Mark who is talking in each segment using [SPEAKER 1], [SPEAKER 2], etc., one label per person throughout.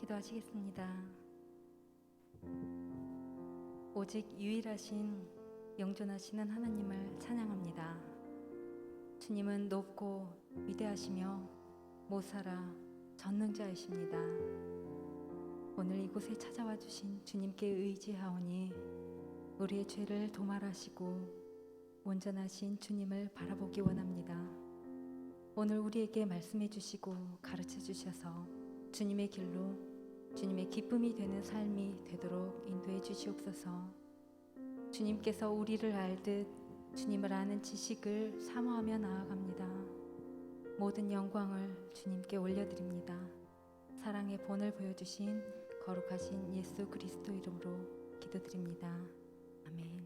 [SPEAKER 1] 기도하시겠습니다. 오직 유일하신 영존하시는 하나님을 찬양합니다. 주님은 높고 위대하시며 못살아 전능자이십니다. 오늘 이곳에 찾아와 주신 주님께 의지하오니 우리의 죄를 도말하시고 온전하신 주님을 바라보기 원합니다. 오늘 우리에게 말씀해 주시고 가르쳐 주셔서 주님의 길로 주님의 기쁨이 되는 삶이 되도록 인도해 주시옵소서. 주님께서 우리를 알듯 주님을 아는 지식을 사모하며 나아갑니다. 모든 영광을 주님께 올려드립니다. 사랑의 본을 보여주신 거룩하신 예수 그리스도 이름으로 기도드립니다. 아멘.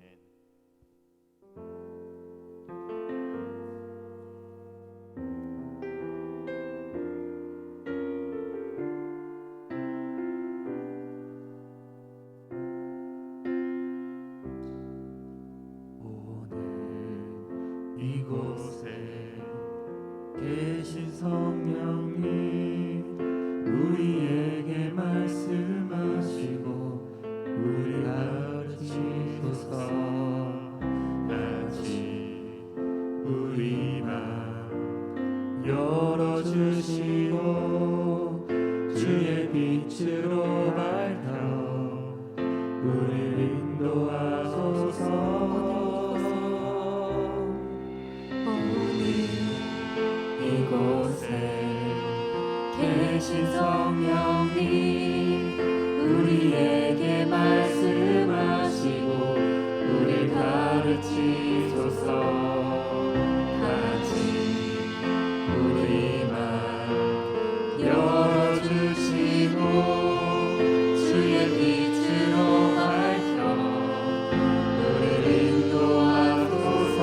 [SPEAKER 2] 이곳에 계신 성령님 우리에게 말씀하시고 우리 가르치소서. 같이 우리 맘 열어주시고 주의 빛으로 밝혀 우리를 인도하소서. 이곳에 계신 성령님 우리에게 말씀하시고 우리 가르치소서. 같이 우리 맘 열어주시고 주의 빛으로 밝혀 우리를 인도하소서.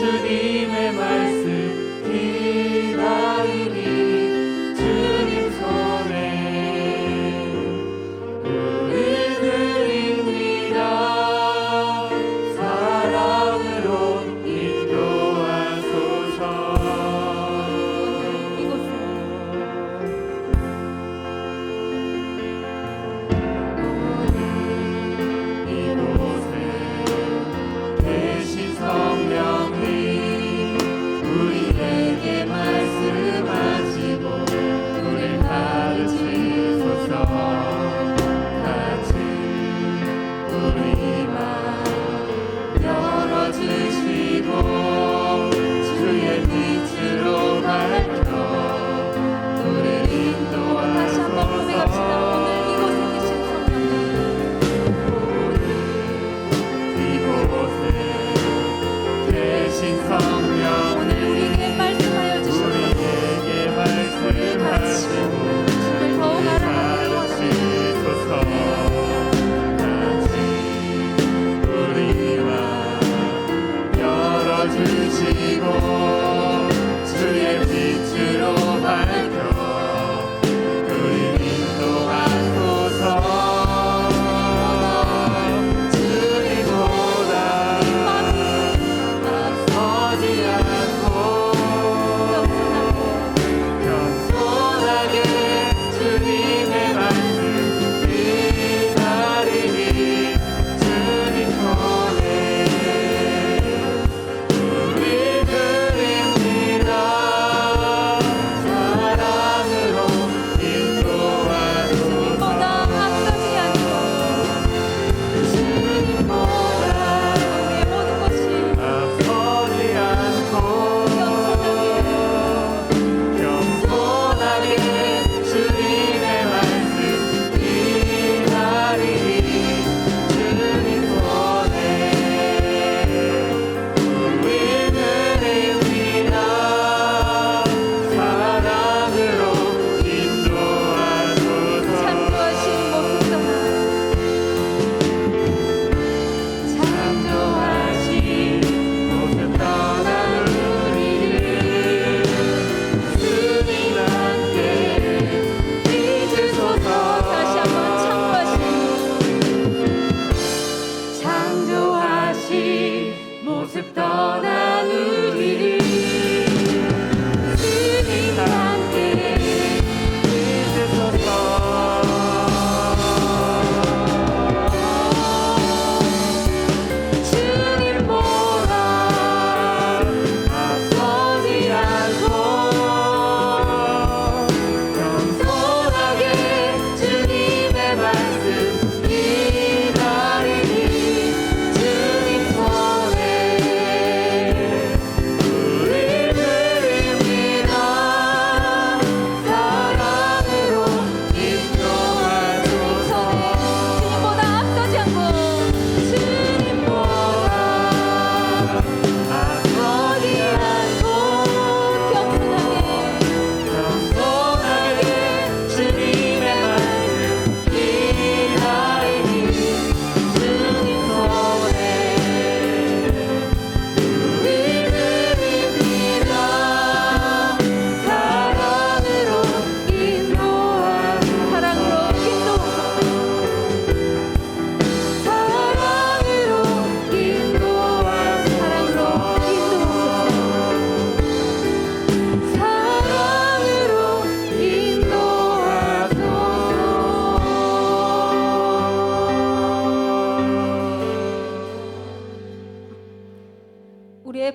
[SPEAKER 2] 주님의 말씀 기다리니 주님 손에 우리 드립니다. 사랑으로 인도하소서. 오늘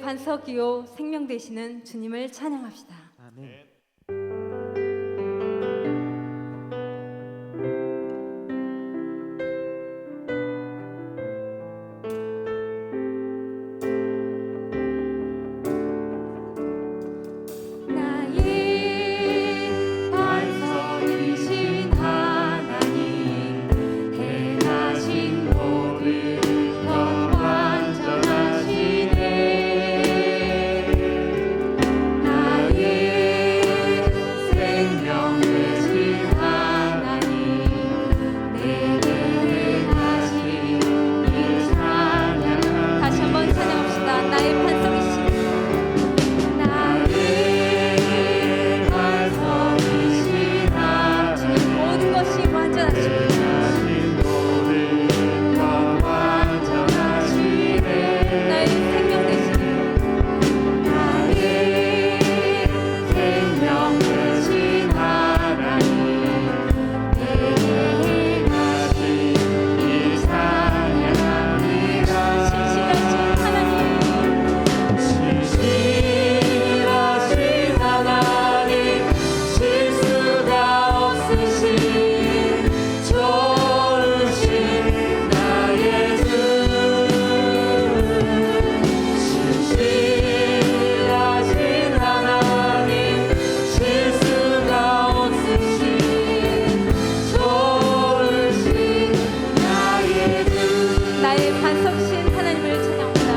[SPEAKER 1] 반석이요 생명 되시는 주님을 찬양합시다.
[SPEAKER 3] 아멘.
[SPEAKER 1] 나의 반석이신 하나님, 행하신 모든 것 완전하시네. 나의 생명 되신 하나님, 내게 행하신 일 찬양합니다. 다시 한번 찬양합시다. 나의 반석이신 모든 것이 완전하시네. 나의 생명 되시네. 나의 생명 되신 하나님, 내게 행하신 일 찬양합니다. 신실하신 하나님,
[SPEAKER 2] 신실하신 하나님, 실수가 없으신 좋으신 나의 주. 신실하신 하나님, 실수가 없으신 좋으신 나의 주.
[SPEAKER 1] 나의 반석신 하나님을 찬양합니다.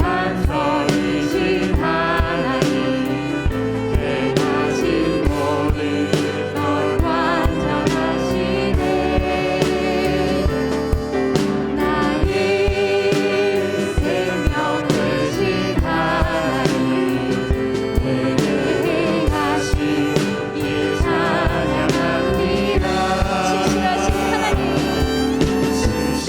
[SPEAKER 2] 반석이신 하나님, 행하신 모든 것 완전하시네. 나의 생명 되신 하나님, 내게 행하신 일 찬양합니다.
[SPEAKER 1] 신실하신 하나님,
[SPEAKER 2] 신실하신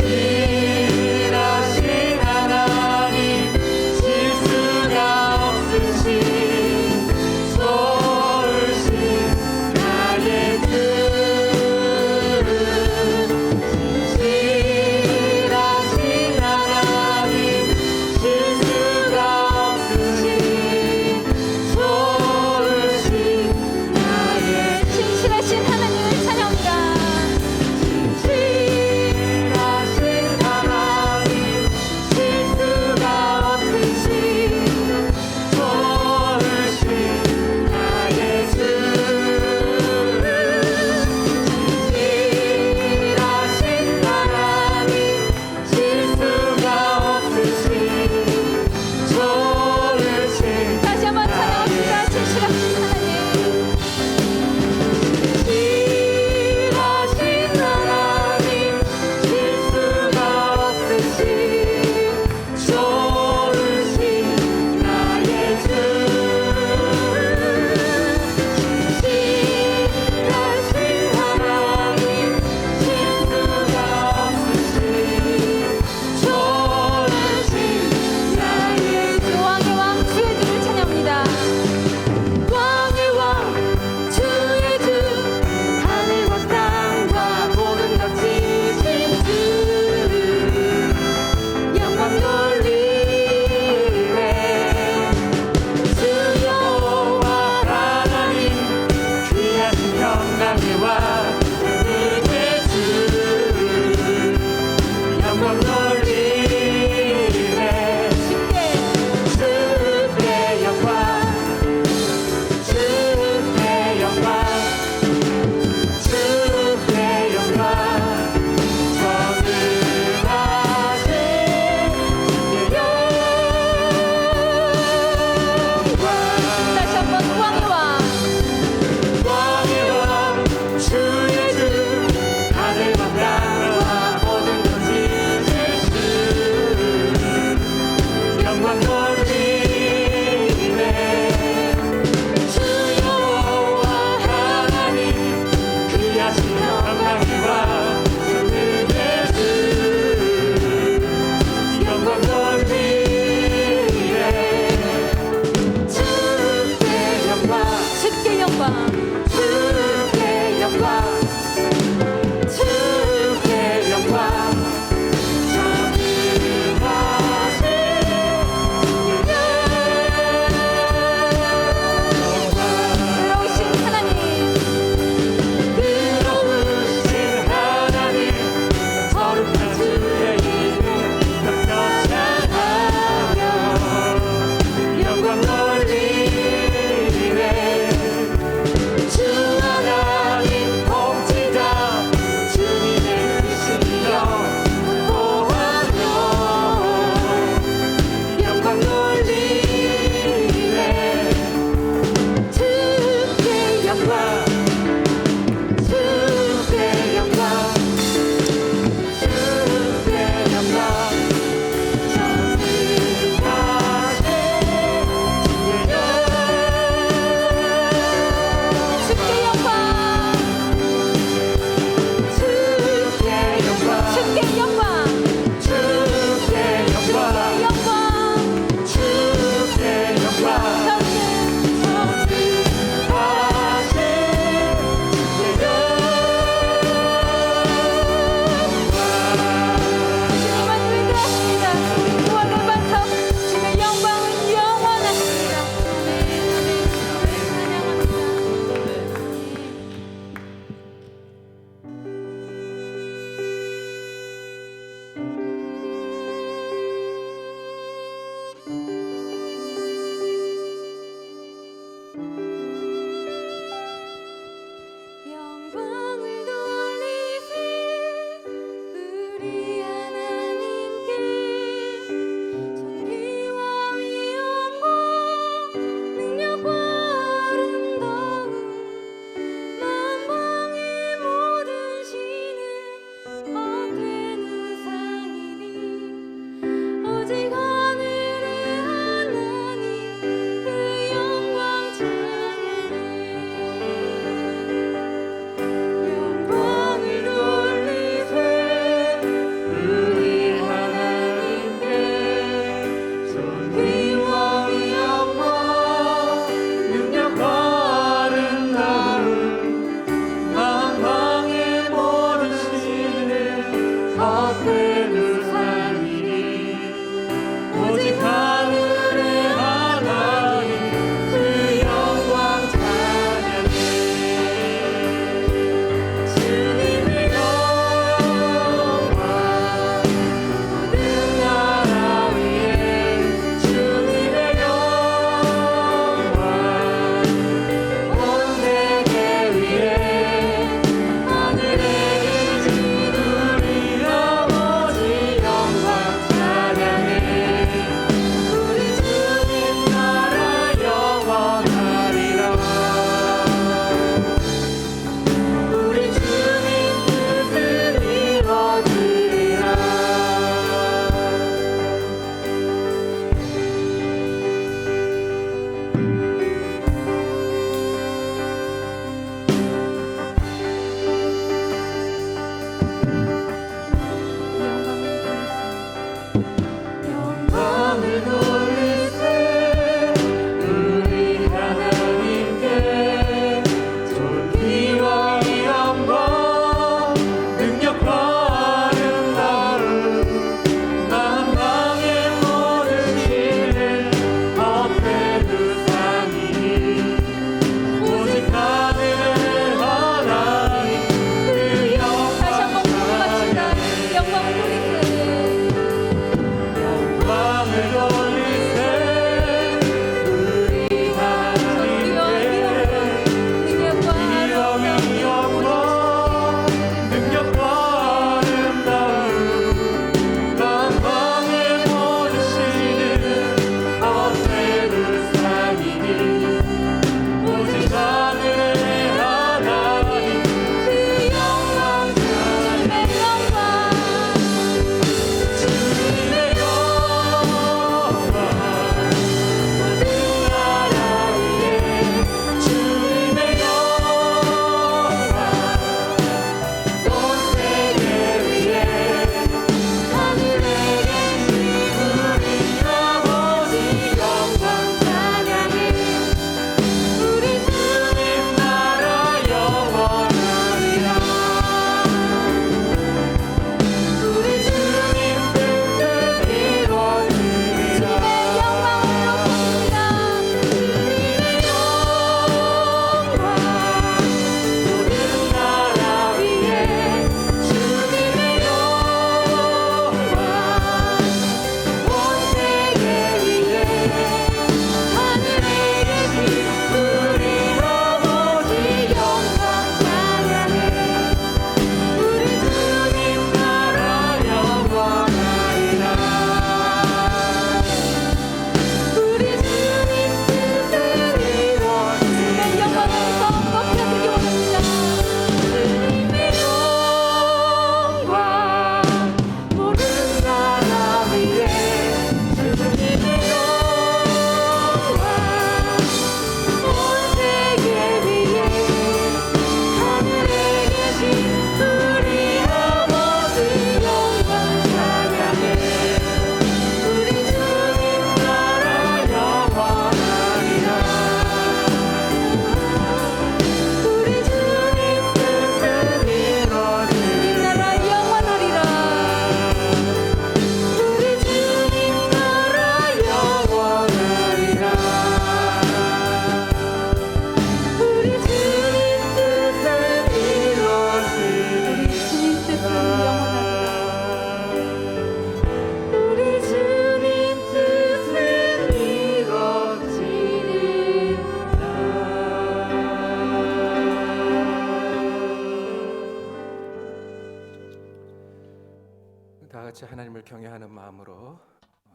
[SPEAKER 3] 다 같이 하나님을 경외하는 마음으로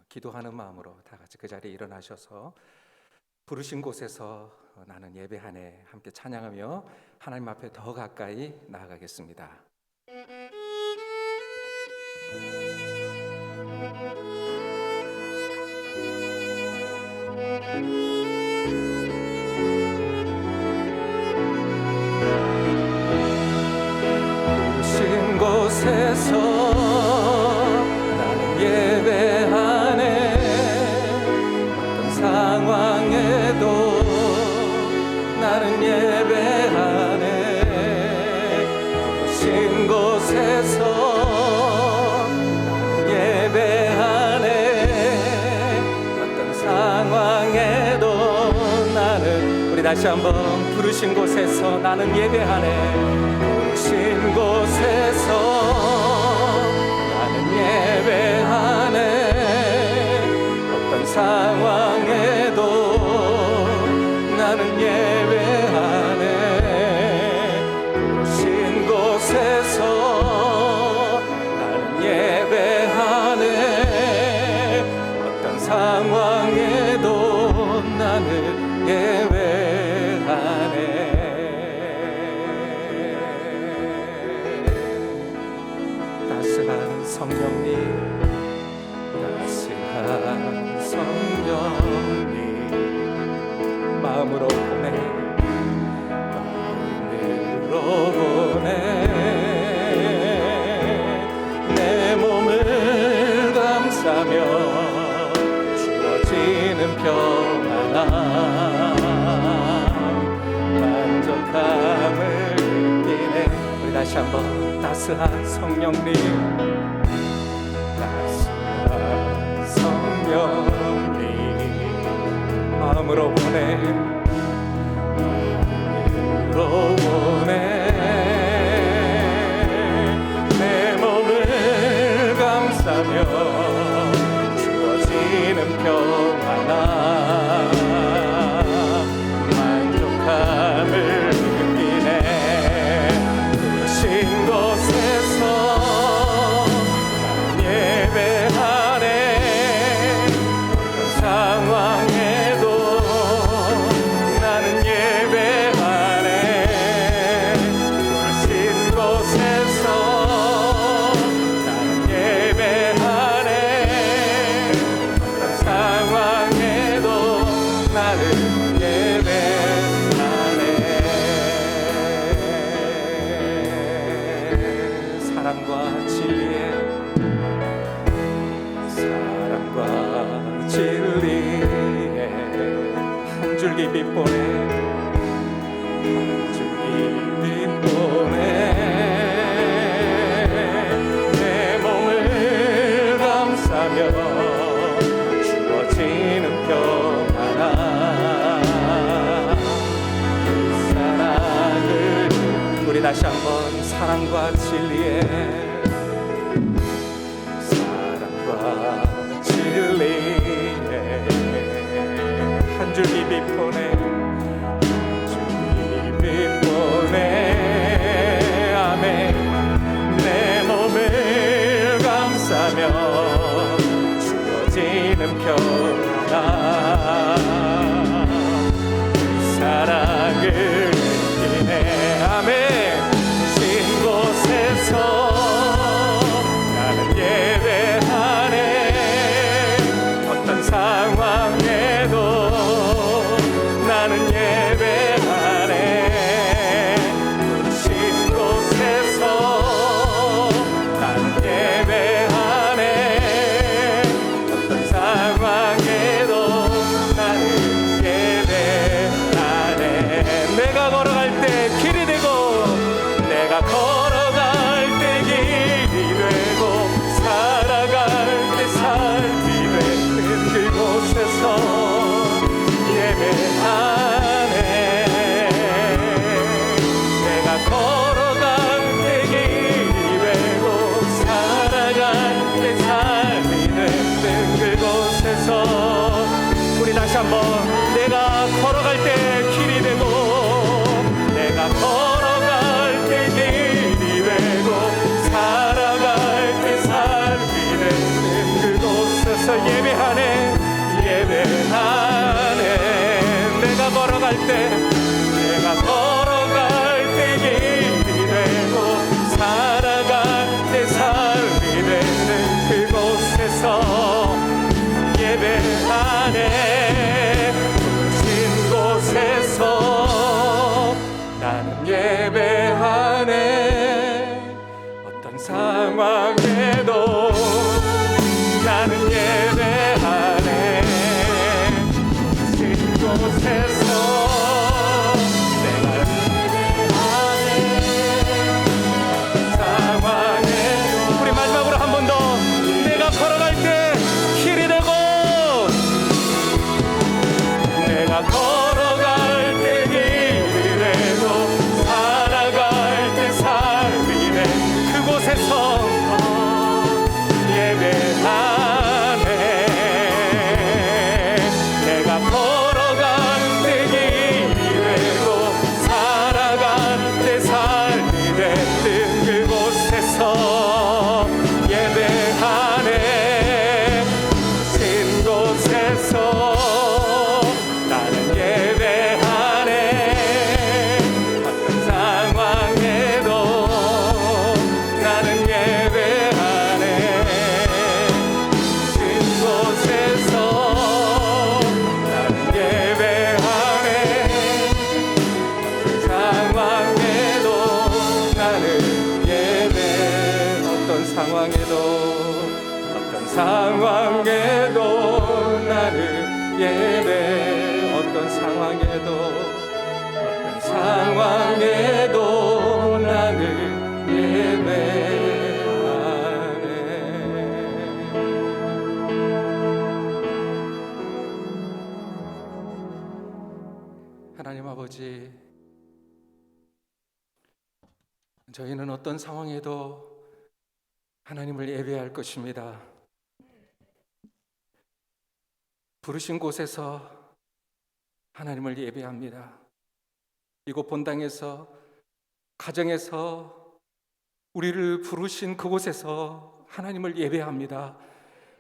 [SPEAKER 3] 기도하는 마음으로 다 같이 그 자리에 일어나셔서 부르신 곳에서 나는 예배하네 함께 찬양하며 하나님 앞에 더 가까이 나아가겠습니다. 부르신 곳에서 나는 예배하네. 어떤 상황에도 나는 예배하네. 부르신 곳에서 나는 예배하네. 어떤 상황에도 나는, 우리 다시 한번 부르신 곳에서 나는 예배하네. 부르신 곳에서 나는 예배하네. 어떤 상황에도 나는 예배하네. 부르신 곳에서 나는 예배하네. 어떤 상황에도 나는 예배하네. 따스한 성령님, 따스한 성령님, 마음으로 보내, 마음으로 보내. 내 몸을 감싸며 주어지는 평안함, 만족함을 느끼네. 우리 다시 한번 따스한 성령님, 따스한 성령님, 마음으로 보내, 마음으로 보내. 내 몸을 감싸며 주어지는 평안함, 만족함을 느끼네. 부르신 곳에서 나는 예배하네. 어떤 상황에도 나는 예배하네. 부르신 곳에서 나는 예배하네. 어떤 상황에도 나는 예배하네. 사랑과 진리에, 사랑과 진리에 한 줄기 빛보내, 한 줄기 빛보내. 내 몸을 감싸며 주어지는 평안함, 그 사랑을, 우리 다시 한번 사랑과 진리에, 사랑과 진리에 한 줄기 빛보내, 한 줄기 빛보내. 아멘. 내 몸을 감싸며 주어지는 평안함, 사랑을 느끼네. 아멘. 신 곳에서 나는 예배하네. 어떤 상황에도 나는 예배하네. 부르신 곳에서 나는 예배하네. 어떤 상황에도 나는 예배하네. 내가 걸어갈 때 길이 되고, 내가 걸어갈 때 길이 되고, 살아갈 때 삶이 되는 그곳에서 예배하네. 내가 걸어갈 때 길이 되고, 살아갈 때 삶이 되는 그곳에서, 우리 다시 한번 내가 걸어갈 때 길이 되고, 내가 걸어갈 때 길이 되고, 살아갈 때 삶이 때 내가 걸어갈 때 길이 되고 살아갈 때 삶이 되는 그곳에서 예배하네. 부르신 곳에서 나는 예배하네. 어떤 상황에도 나는 예배하네. 부르신 곳에서 내가 예배하네. 상황에 우리 마지막으로 한 번 더 내가 걸어갈 때 길이 되고 내가 걸어갈 때 길이 되고 살아갈 때 삶이 돼 그곳에서 예배하네. 내가 걸어갈 때 길이 되고 살아갈 때 삶이 됐든 그곳에서 예배하네. 신 곳에서 나는 예배하네. 어떤 상황에도 나는 예배하네. 신 곳에서 나는 예배하네. 어떤 상황에도 나는 예배. 어떤 상황에도 어떤 상황에도 나는 예배. 어떤 상황에도 어떤 상황에도 나는 예배하네. 하나님 아버지, 저희는 어떤 상황에도 하나님을 예배할 것입니다. 부르신 곳에서 하나님을 예배합니다. 이곳 본당에서, 가정에서 우리를 부르신 그곳에서 하나님을 예배합니다.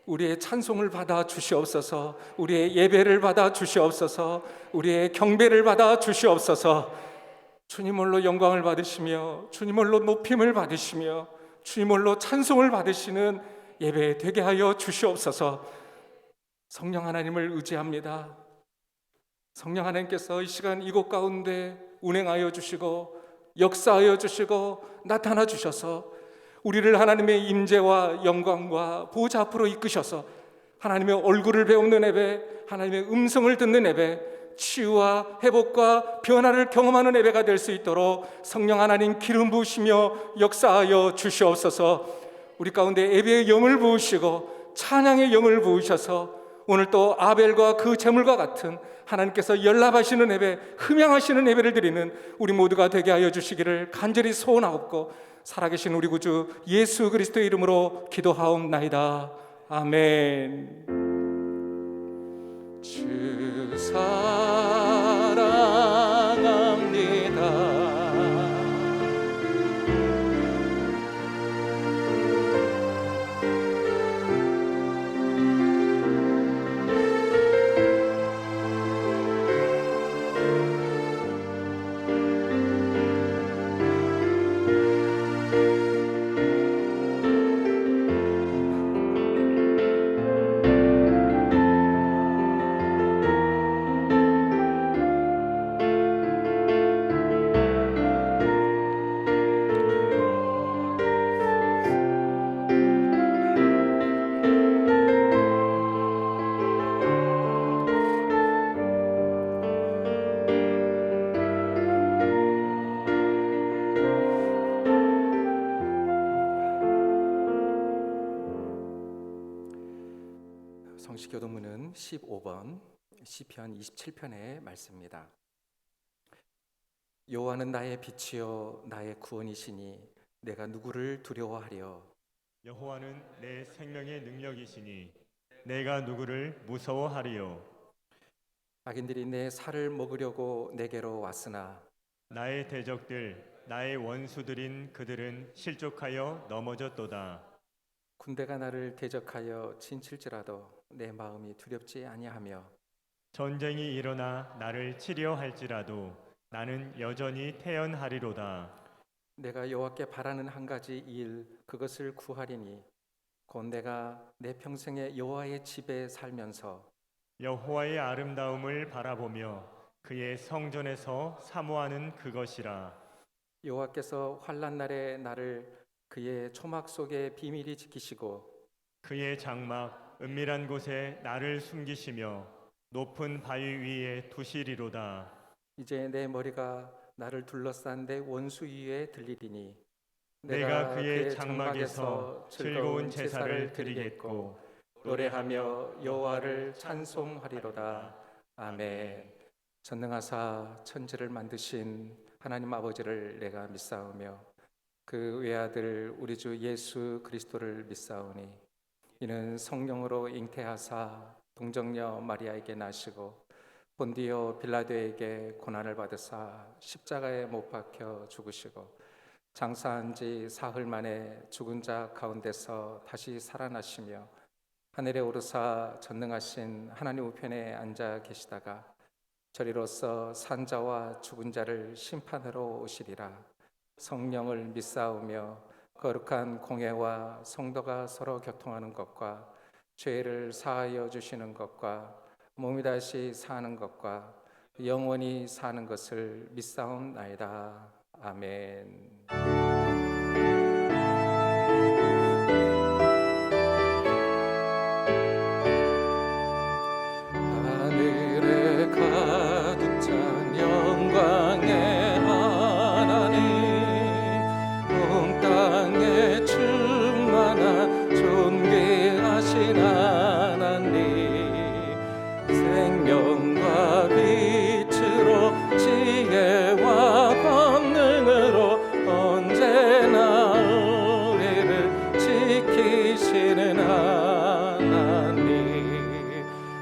[SPEAKER 3] 우리의 찬송을 받아 주시옵소서. 우리의 예배를 받아 주시옵소서. 우리의 경배를 받아 주시옵소서. 주님 홀로 영광을 받으시며 주님 홀로 높임을 받으시며 주님 홀로 찬송을 받으시는 예배 되게 하여 주시옵소서. 성령 하나님을 의지합니다. 성령 하나님께서 이 시간 이곳 가운데 운행하여 주시고 역사하여 주시고 나타나 주셔서 우리를 하나님의 임재와 영광과 보좌 앞으로 이끄셔서 하나님의 얼굴을 배우는 예배, 하나님의 음성을 듣는 예배, 치유와 회복과 변화를 경험하는 예배가 될 수 있도록 성령 하나님 기름 부으시며 역사하여 주시옵소서. 우리 가운데 예배의 영을 부으시고 찬양의 영을 부으셔서 오늘 또 아벨과 그 제물과 같은 하나님께서 연락하시는 예배, 흠양하시는 예배를 드리는 우리 모두가 되게 하여 주시기를 간절히 소원하옵고 살아계신 우리 구주 예수 그리스도의 이름으로 기도하옵나이다. 아멘. 주 사랑합니다. 성시교도문은 15번 시편 27편의 말씀입니다. 여호와는 나의 빛이요 나의 구원이시니 내가 누구를 두려워하리요.
[SPEAKER 2] 여호와는 내 생명의 능력이시니 내가 누구를 무서워하리요.
[SPEAKER 3] 악인들이 내 살을 먹으려고 내게로 왔으나
[SPEAKER 2] 나의 대적들 나의 원수들인 그들은 실족하여 넘어졌도다.
[SPEAKER 3] 군대가 나를 대적하여 친칠지라도 내 마음이 두렵지 아니하며
[SPEAKER 2] 전쟁이 일어나 나를 치려 할지라도 나는 여전히 태연하리로다.
[SPEAKER 3] 내가 여호와께 바라는 한 가지 일 그것을 구하리니 곧 내가 내 평생에 여호와의 집에 살면서
[SPEAKER 2] 여호와의 아름다움을 바라보며 그의 성전에서 사모하는 그것이라.
[SPEAKER 3] 여호와께서 환난 날에 나를 그의 초막 속에 비밀히 지키시고
[SPEAKER 2] 그의 장막 은밀한 곳에 나를 숨기시며 높은 바위 위에 두시리로다.
[SPEAKER 3] 이제 내 머리가 나를 둘러싼 내 원수 위에 들리리니
[SPEAKER 2] 내가 그의 장막에서 즐거운 제사를 드리겠고
[SPEAKER 3] 노래하며 여호와를 찬송하리로다. 아멘. 전능하사 천지를 만드신 하나님 아버지를 내가 믿사오며 그 외아들 우리 주 예수 그리스도를 믿사오니 이는 성령으로 잉태하사 동정녀 마리아에게 나시고 본디오 빌라도에게 고난을 받으사 십자가에 못 박혀 죽으시고 장사한 지 사흘 만에 죽은 자 가운데서 다시 살아나시며 하늘에 오르사 전능하신 하나님 우편에 앉아 계시다가 저리로서 산자와 죽은 자를 심판하러 오시리라. 성령을 믿사오며 거룩한 공회와 성도가 서로 교통하는 것과 죄를 사하여 주시는 것과 몸이 다시 사는 것과 영원히 사는 것을 믿사옵나이다. 아멘. 하늘에 가득 찬 영광의 하나님, 온 땅에 충만한 존귀하신 하나님, 생명과 빛으로 지혜와 권능으로 언제나 우리를 지키시는 하나님,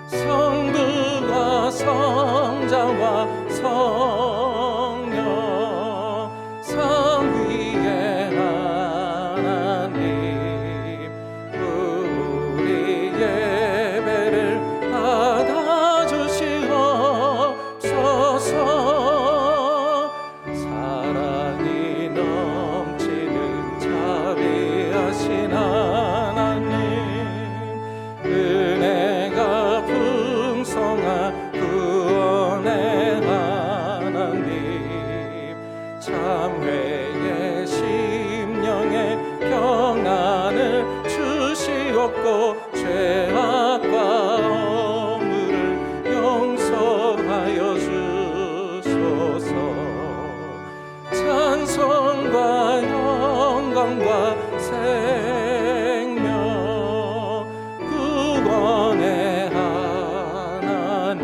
[SPEAKER 3] 성부와 성자와 성령 삼위의 하나님, 우리 예배를 받아주시옵소서. 사랑이 넘치는 자비하신 하나님, 은혜가 풍성한 구원의 하나님, 참회의 심령에 평안을 주시옵고 죄악과 허물을 용서하여 주소서. 찬송과 영광과 생명 구원의 하나님,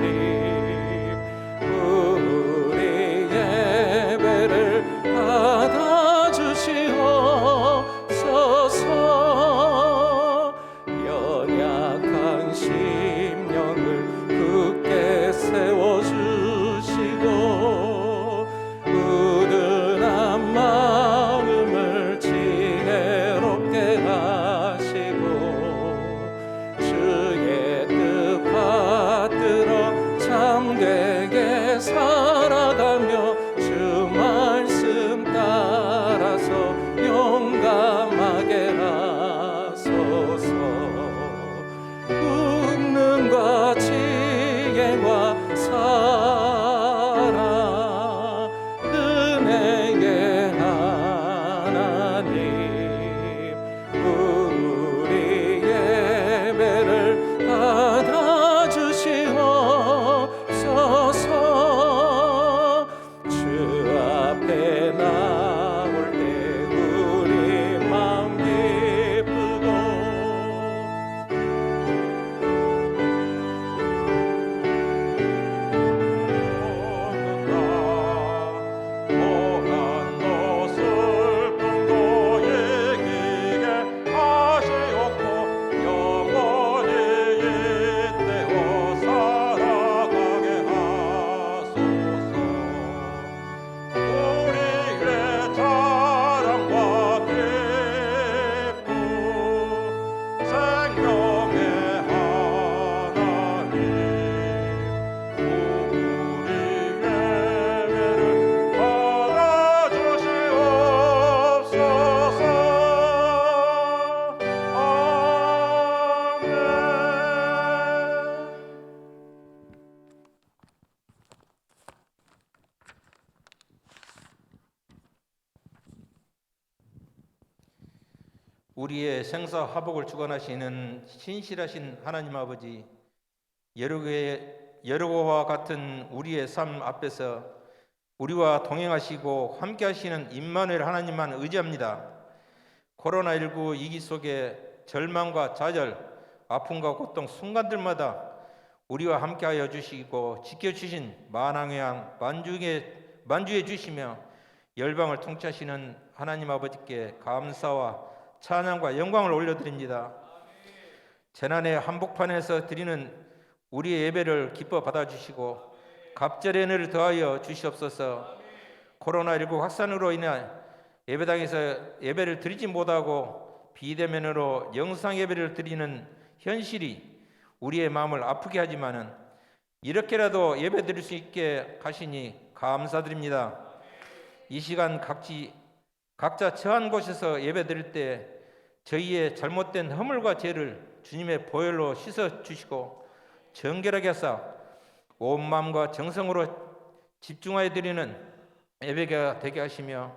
[SPEAKER 3] 우리 예배를 받아주시옵소서. 연약한 심령을 굳게 세워주시고 우둔한 마음을 지혜롭게
[SPEAKER 4] 우리의 생사화복을 주관하시는 신실하신 하나님 아버지, 여러고와 같은 우리의 삶 앞에서 우리와 동행하시고 함께하시는 임마누엘 하나님만 의지합니다. 코로나19 위기 속에 절망과 좌절, 아픔과 고통 순간들마다 우리와 함께하여 주시고 지켜주신 만왕의 만주해 주시며 열방을 통치하시는 하나님 아버지께 감사와 찬양과 영광을 올려드립니다. 재난의 한복판에서 드리는 우리의 예배를 기뻐 받아주시고 갑절의 은혜를 더하여 주시옵소서. 코로나19 확산으로 인해 예배당에서 예배를 드리지 못하고 비대면으로 영상 예배를 드리는 현실이 우리의 마음을 아프게 하지만은 이렇게라도 예배 드릴 수 있게 하시니 감사드립니다. 이 시간 각자 처한 곳에서 예배 드릴 때 저희의 잘못된 허물과 죄를 주님의 보혈로 씻어 주시고 정결하게 하사 온 마음과 정성으로 집중하여 드리는 예배가 되게 하시며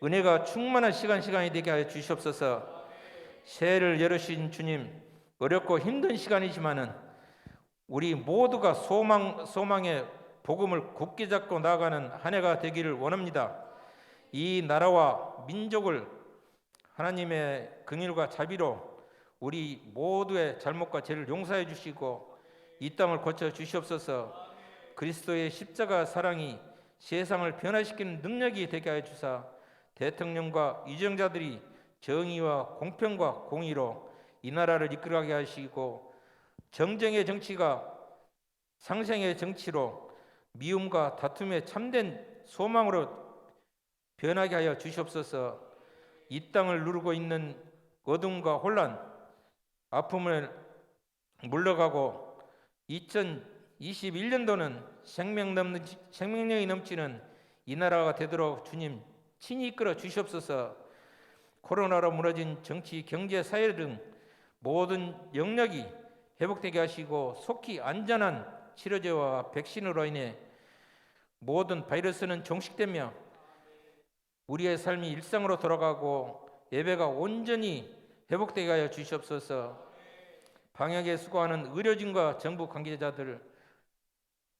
[SPEAKER 4] 은혜가 충만한 시간이 되게 하여 주시옵소서. 새해를 열으신 주님, 어렵고 힘든 시간이지만은 우리 모두가 소망의 복음을 굳게 잡고 나아가는 한 해가 되기를 원합니다. 이 나라와 민족을 하나님의 긍휼과 자비로 우리 모두의 잘못과 죄를 용서해 주시고 이 땅을 고쳐 주시옵소서. 그리스도의 십자가 사랑이 세상을 변화시키는 능력이 되게 하여 주사 대통령과 위정자들이 정의와 공평과 공의로 이 나라를 이끌어가게 하시고 정쟁의 정치가 상생의 정치로 미움과 다툼의 참된 소망으로 변하게 하여 주시옵소서. 이 땅을 누르고 있는 어둠과 혼란, 아픔을 물러가고 2021년도는 생명력이 넘치는 이 나라가 되도록 주님 친히 이끌어 주시옵소서. 코로나로 무너진 정치, 경제, 사회 등 모든 영역이 회복되게 하시고 속히 안전한 치료제와 백신으로 인해 모든 바이러스는 종식되며 우리의 삶이 일상으로 돌아가고 예배가 온전히 회복되게 하여 주시옵소서. 방역에 수고하는 의료진과 정부 관계자들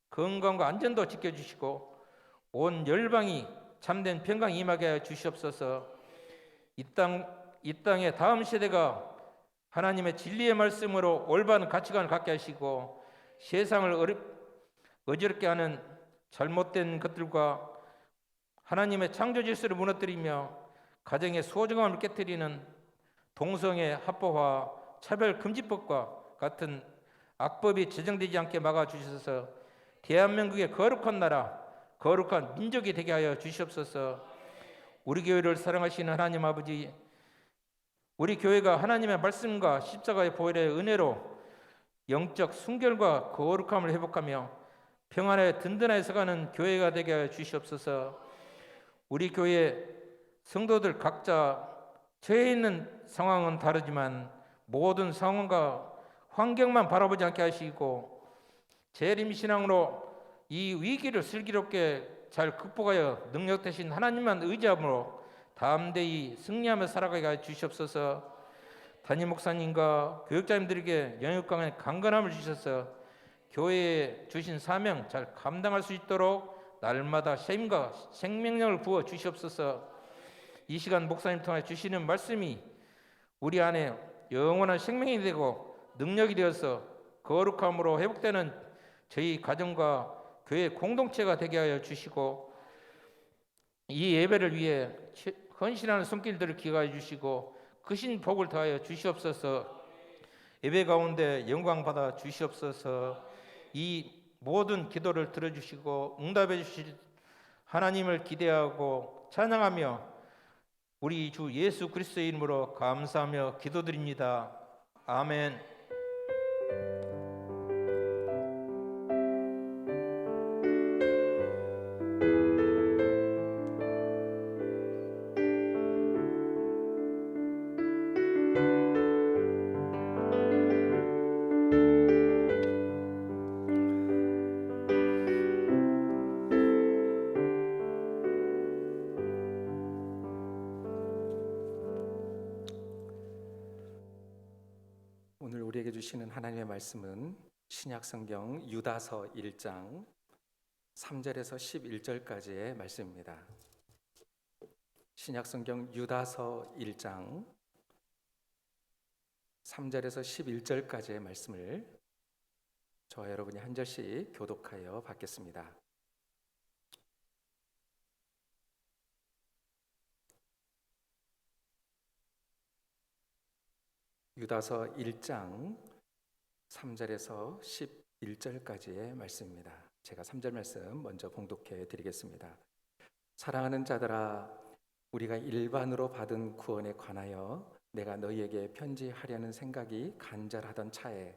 [SPEAKER 4] 건강과 안전도 지켜주시고 온 열방이 참된 평강 임하게 하여 주시옵소서. 이 땅의 다음 세대가 하나님의 진리의 말씀으로 올바른 가치관을 갖게 하시고 세상을 어지럽게 하는 잘못된 것들과 하나님의 창조 질서를 무너뜨리며 가정의 소중함을 깨뜨리는 동성애 합법화, 차별 금지법과 같은 악법이 제정되지 않게 막아주셔서 대한민국의 거룩한 나라, 거룩한 민족이 되게 하여 주시옵소서. 우리 교회를 사랑하시는 하나님 아버지, 우리 교회가 하나님의 말씀과 십자가의 보혈의 은혜로 영적 순결과 거룩함을 회복하며 평안에 든든하게 서가는 교회가 되게 하여 주시옵소서. 우리 교회 성도들 각자 처해 있는 상황은 다르지만 모든 상황과 환경만 바라보지 않게 하시고 재림신앙으로 이 위기를 슬기롭게 잘 극복하여 능력 되신 하나님만 의지함으로 담대히 승리하며 살아가게 하여 주시옵소서. 담임 목사님과 교육자님들에게 영육강의 강건함을 주셔서 교회에 주신 사명 잘 감당할 수 있도록 날마다 셈과 생명력을 부어 주시옵소서. 이 시간 목사님 통해 주시는 말씀이 우리 안에 영원한 생명이 되고 능력이 되어서 거룩함으로 회복되는 저희 가정과 교회 공동체가 되게 하여 주시고 이 예배를 위해 헌신하는 손길들을 기가해 주시고 크신 복을 더하여 주시옵소서. 예배 가운데 영광 받아 주시옵소서. 이 모든 기도를 들어주시고 응답해 주실 하나님을 기대하고 찬양하며 우리 주 예수 그리스도의 이름으로 감사하며 기도드립니다. 아멘.
[SPEAKER 3] 오늘 우리에게 주시는 하나님의 말씀은 신약성경 유다서 1장 3절에서 11절까지의 말씀입니다. 신약성경 유다서 1장 3절에서 11절까지의 말씀을 저와 여러분이 한 절씩 교독하여 받겠습니다. 유다서 1장 3절에서 11절까지의 말씀입니다. 제가 3절 말씀 먼저 봉독해 드리겠습니다. 사랑하는 자들아, 우리가 일반으로 받은 구원에 관하여 내가 너희에게 편지하려는 생각이 간절하던 차에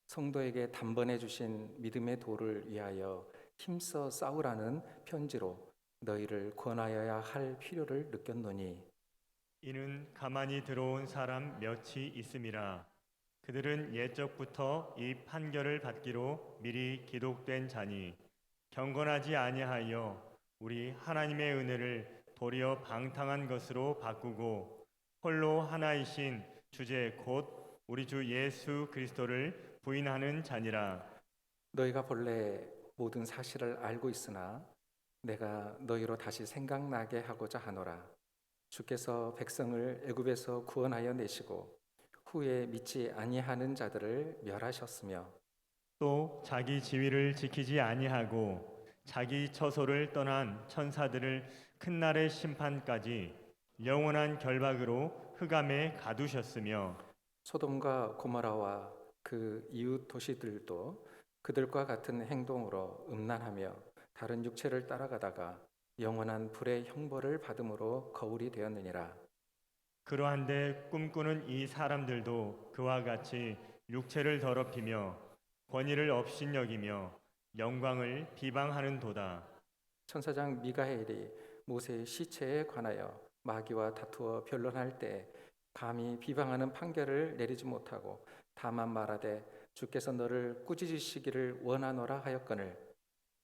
[SPEAKER 3] 성도에게 단번에 주신 믿음의 도를 위하여 힘써 싸우라는 편지로 너희를 권하여야 할 필요를 느꼈노니,
[SPEAKER 2] 이는 가만히 들어온 사람 몇이 있음이라. 그들은 옛적부터 이 판결을 받기로 미리 기록된 자니 경건하지 아니하여 우리 하나님의 은혜를 도리어 방탕한 것으로 바꾸고 홀로 하나이신 주제 곧 우리 주 예수 그리스도를 부인하는 자니라.
[SPEAKER 3] 너희가 본래 모든 사실을 알고 있으나 내가 너희로 다시 생각나게 하고자 하노라. 주께서 백성을 애굽에서 구원하여 내시고 후에 믿지 아니하는 자들을 멸하셨으며
[SPEAKER 2] 또 자기 지위를 지키지 아니하고 자기 처소를 떠난 천사들을 큰 날의 심판까지 영원한 결박으로 흑암에 가두셨으며
[SPEAKER 3] 소돔과 고모라와 그 이웃 도시들도 그들과 같은 행동으로 음란하며 다른 육체를 따라가다가 영원한 불의 형벌을 받음으로 거울이 되었느니라.
[SPEAKER 2] 그러한데 꿈꾸는 이 사람들도 그와 같이 육체를 더럽히며 권위를 업신여기며 영광을 비방하는도다.
[SPEAKER 3] 천사장 미가엘이 모세의 시체에 관하여 마귀와 다투어 변론할 때 감히 비방하는 판결을 내리지 못하고 다만 말하되 주께서 너를 꾸짖으시기를 원하노라 하였거늘,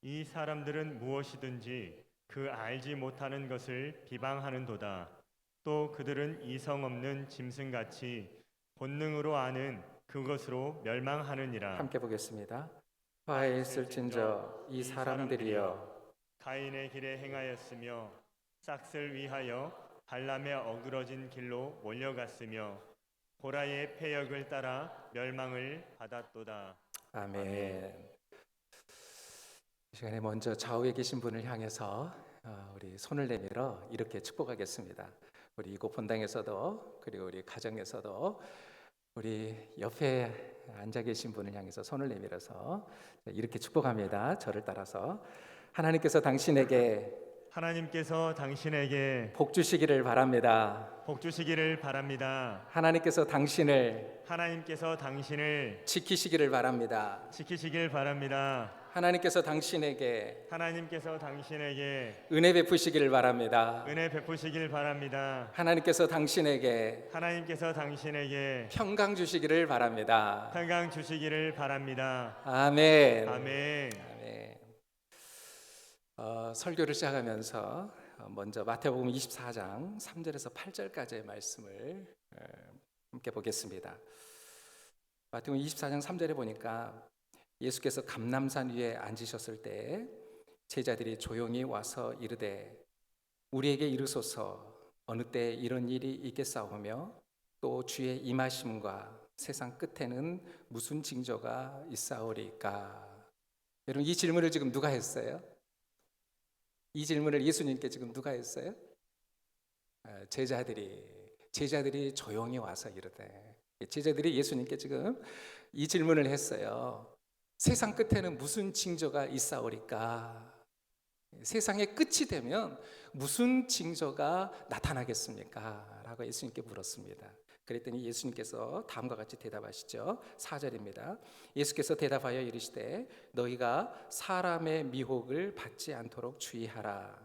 [SPEAKER 2] 이 사람들은 무엇이든지 그 알지 못하는 것을 비방하는도다. 또 그들은 이성 없는 짐승같이 본능으로 아는 그것으로 멸망하느니라.
[SPEAKER 3] 함께 보겠습니다. 화에 있을진저 이 사람들이여
[SPEAKER 2] 가인의 길에 행하였으며 싹을 위하여 발람의 어그러진 길로 몰려갔으며 보라의 패역을 따라 멸망을 받았도다.
[SPEAKER 3] 아멘. 이 시간에 먼저 좌우에 계신 분을 향해서 우리 손을 내밀어 이렇게 축복하겠습니다. 우리 이곳 본당에서도 그리고 우리 가정에서도 우리 옆에 앉아 계신 분을 향해서 손을 내밀어서 이렇게 축복합니다. 저를 따라서 하나님께서 당신에게
[SPEAKER 2] 복
[SPEAKER 3] 주시기를 바랍니다.
[SPEAKER 2] 주시기를 바랍니다.
[SPEAKER 3] 하나님께서 당신을 지키시기를 바랍니다.
[SPEAKER 2] 지키시길 바랍니다.
[SPEAKER 3] 하나님께서 당신에게
[SPEAKER 2] 은혜
[SPEAKER 3] 은혜 베푸시기를 바랍니다.
[SPEAKER 2] 베푸시길 바랍니다.
[SPEAKER 3] 하나님께서 당신에게 평강 주시기를 바랍니다.
[SPEAKER 2] 평강 주시기를 바랍니다.
[SPEAKER 3] 아멘.
[SPEAKER 2] 아멘.
[SPEAKER 3] 아멘. 설교를 시작하면서 먼저 마태복음 24장 3절에서 8절까지의 말씀을 함께 보겠습니다. 마태복음 24장 3절에 보니까 예수께서 감람산 위에 앉으셨을 때 제자들이 조용히 와서 이르되 우리에게 이르소서 어느 때 이런 일이 있겠사오며 또 주의 임하심과 세상 끝에는 무슨 징조가 있사오리까. 여러분, 이 질문을 지금 누가 했어요? 이 질문을 예수님께 지금 누가 했어요? 제자들이 조용히 와서 이르되, 제자들이 예수님께 지금 이 질문을 했어요. 세상 끝에는 무슨 징조가 있사오리까? 세상의 끝이 되면 무슨 징조가 나타나겠습니까? 라고 예수님께 물었습니다. 그랬더니 예수님께서 다음과 같이 대답하시죠. 4절입니다. 예수께서 대답하여 이르시되 너희가 사람의 미혹을 받지 않도록 주의하라.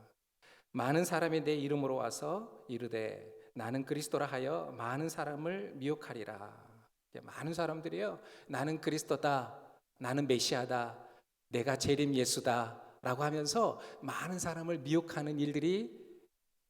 [SPEAKER 3] 많은 사람이 내 이름으로 와서 이르되 나는 그리스도라 하여 많은 사람을 미혹하리라. 많은 사람들이요, 나는 그리스도다, 나는 메시아다, 내가 재림 예수다 라고 하면서 많은 사람을 미혹하는 일들이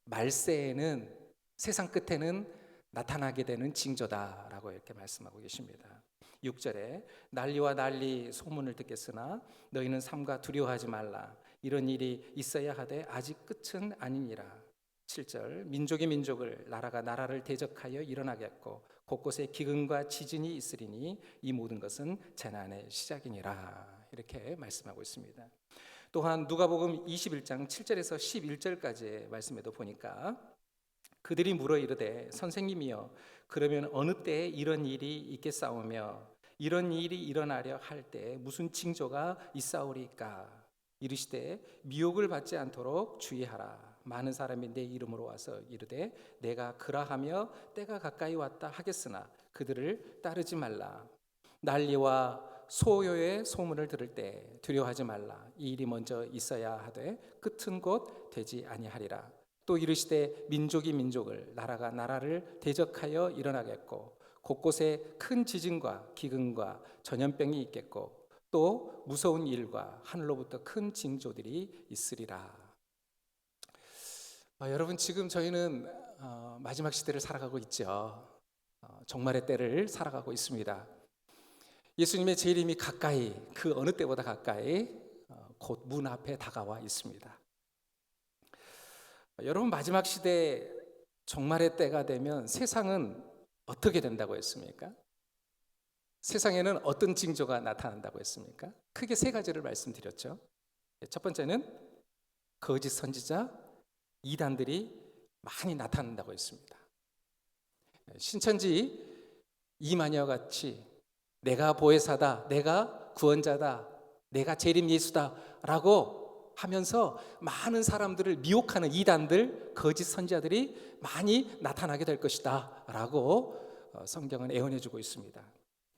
[SPEAKER 3] 말세에는, 세상 끝에는 나타나게 되는 징조다라고 이렇게 말씀하고 계십니다. 6절에 난리와 난리 소문을 듣겠으나 너희는 삼가 두려워하지 말라. 이런 일이 있어야 하되 아직 끝은 아니니라. 7절 민족이 민족을 나라가 나라를 대적하여 일어나겠고 곳곳에 기근과 지진이 있으리니 이 모든 것은 재난의 시작이니라. 이렇게 말씀하고 있습니다. 또한 누가복음 21장 7절에서 11절까지의 말씀에도 보니까 그들이 물어 이르되 선생님이여 그러면 어느 때에 이런 일이 있겠사오며 이런 일이 일어나려 할 때 무슨 징조가 있사오리까? 이르시되 미혹을 받지 않도록 주의하라. 많은 사람이 내 이름으로 와서 이르되 내가 그라하며 때가 가까이 왔다 하겠으나 그들을 따르지 말라. 난리와 소요의 소문을 들을 때 두려워하지 말라. 이 일이 먼저 있어야 하되 끝은 곧 되지 아니하리라. 또 이르시되 민족이 민족을 나라가 나라를 대적하여 일어나겠고 곳곳에 큰 지진과 기근과 전염병이 있겠고 또 무서운 일과 하늘로부터 큰 징조들이 있으리라. 여러분 지금 저희는 마지막 시대를 살아가고 있죠. 종말의 때를 살아가고 있습니다. 예수님의 재림이 가까이, 그 어느 때보다 가까이 곧 문 앞에 다가와 있습니다. 여러분 마지막 시대 종말의 때가 되면 세상은 어떻게 된다고 했습니까? 세상에는 어떤 징조가 나타난다고 했습니까? 크게 세 가지를 말씀드렸죠. 첫 번째는 거짓 선지자, 이단들이 많이 나타난다고 했습니다. 신천지 이만희와 같이 내가 보혜사다, 내가 구원자다, 내가 재림 예수다 라고 하면서 많은 사람들을 미혹하는 이단들, 거짓 선지자들이 많이 나타나게 될 것이다 라고 성경은 예언해 주고 있습니다.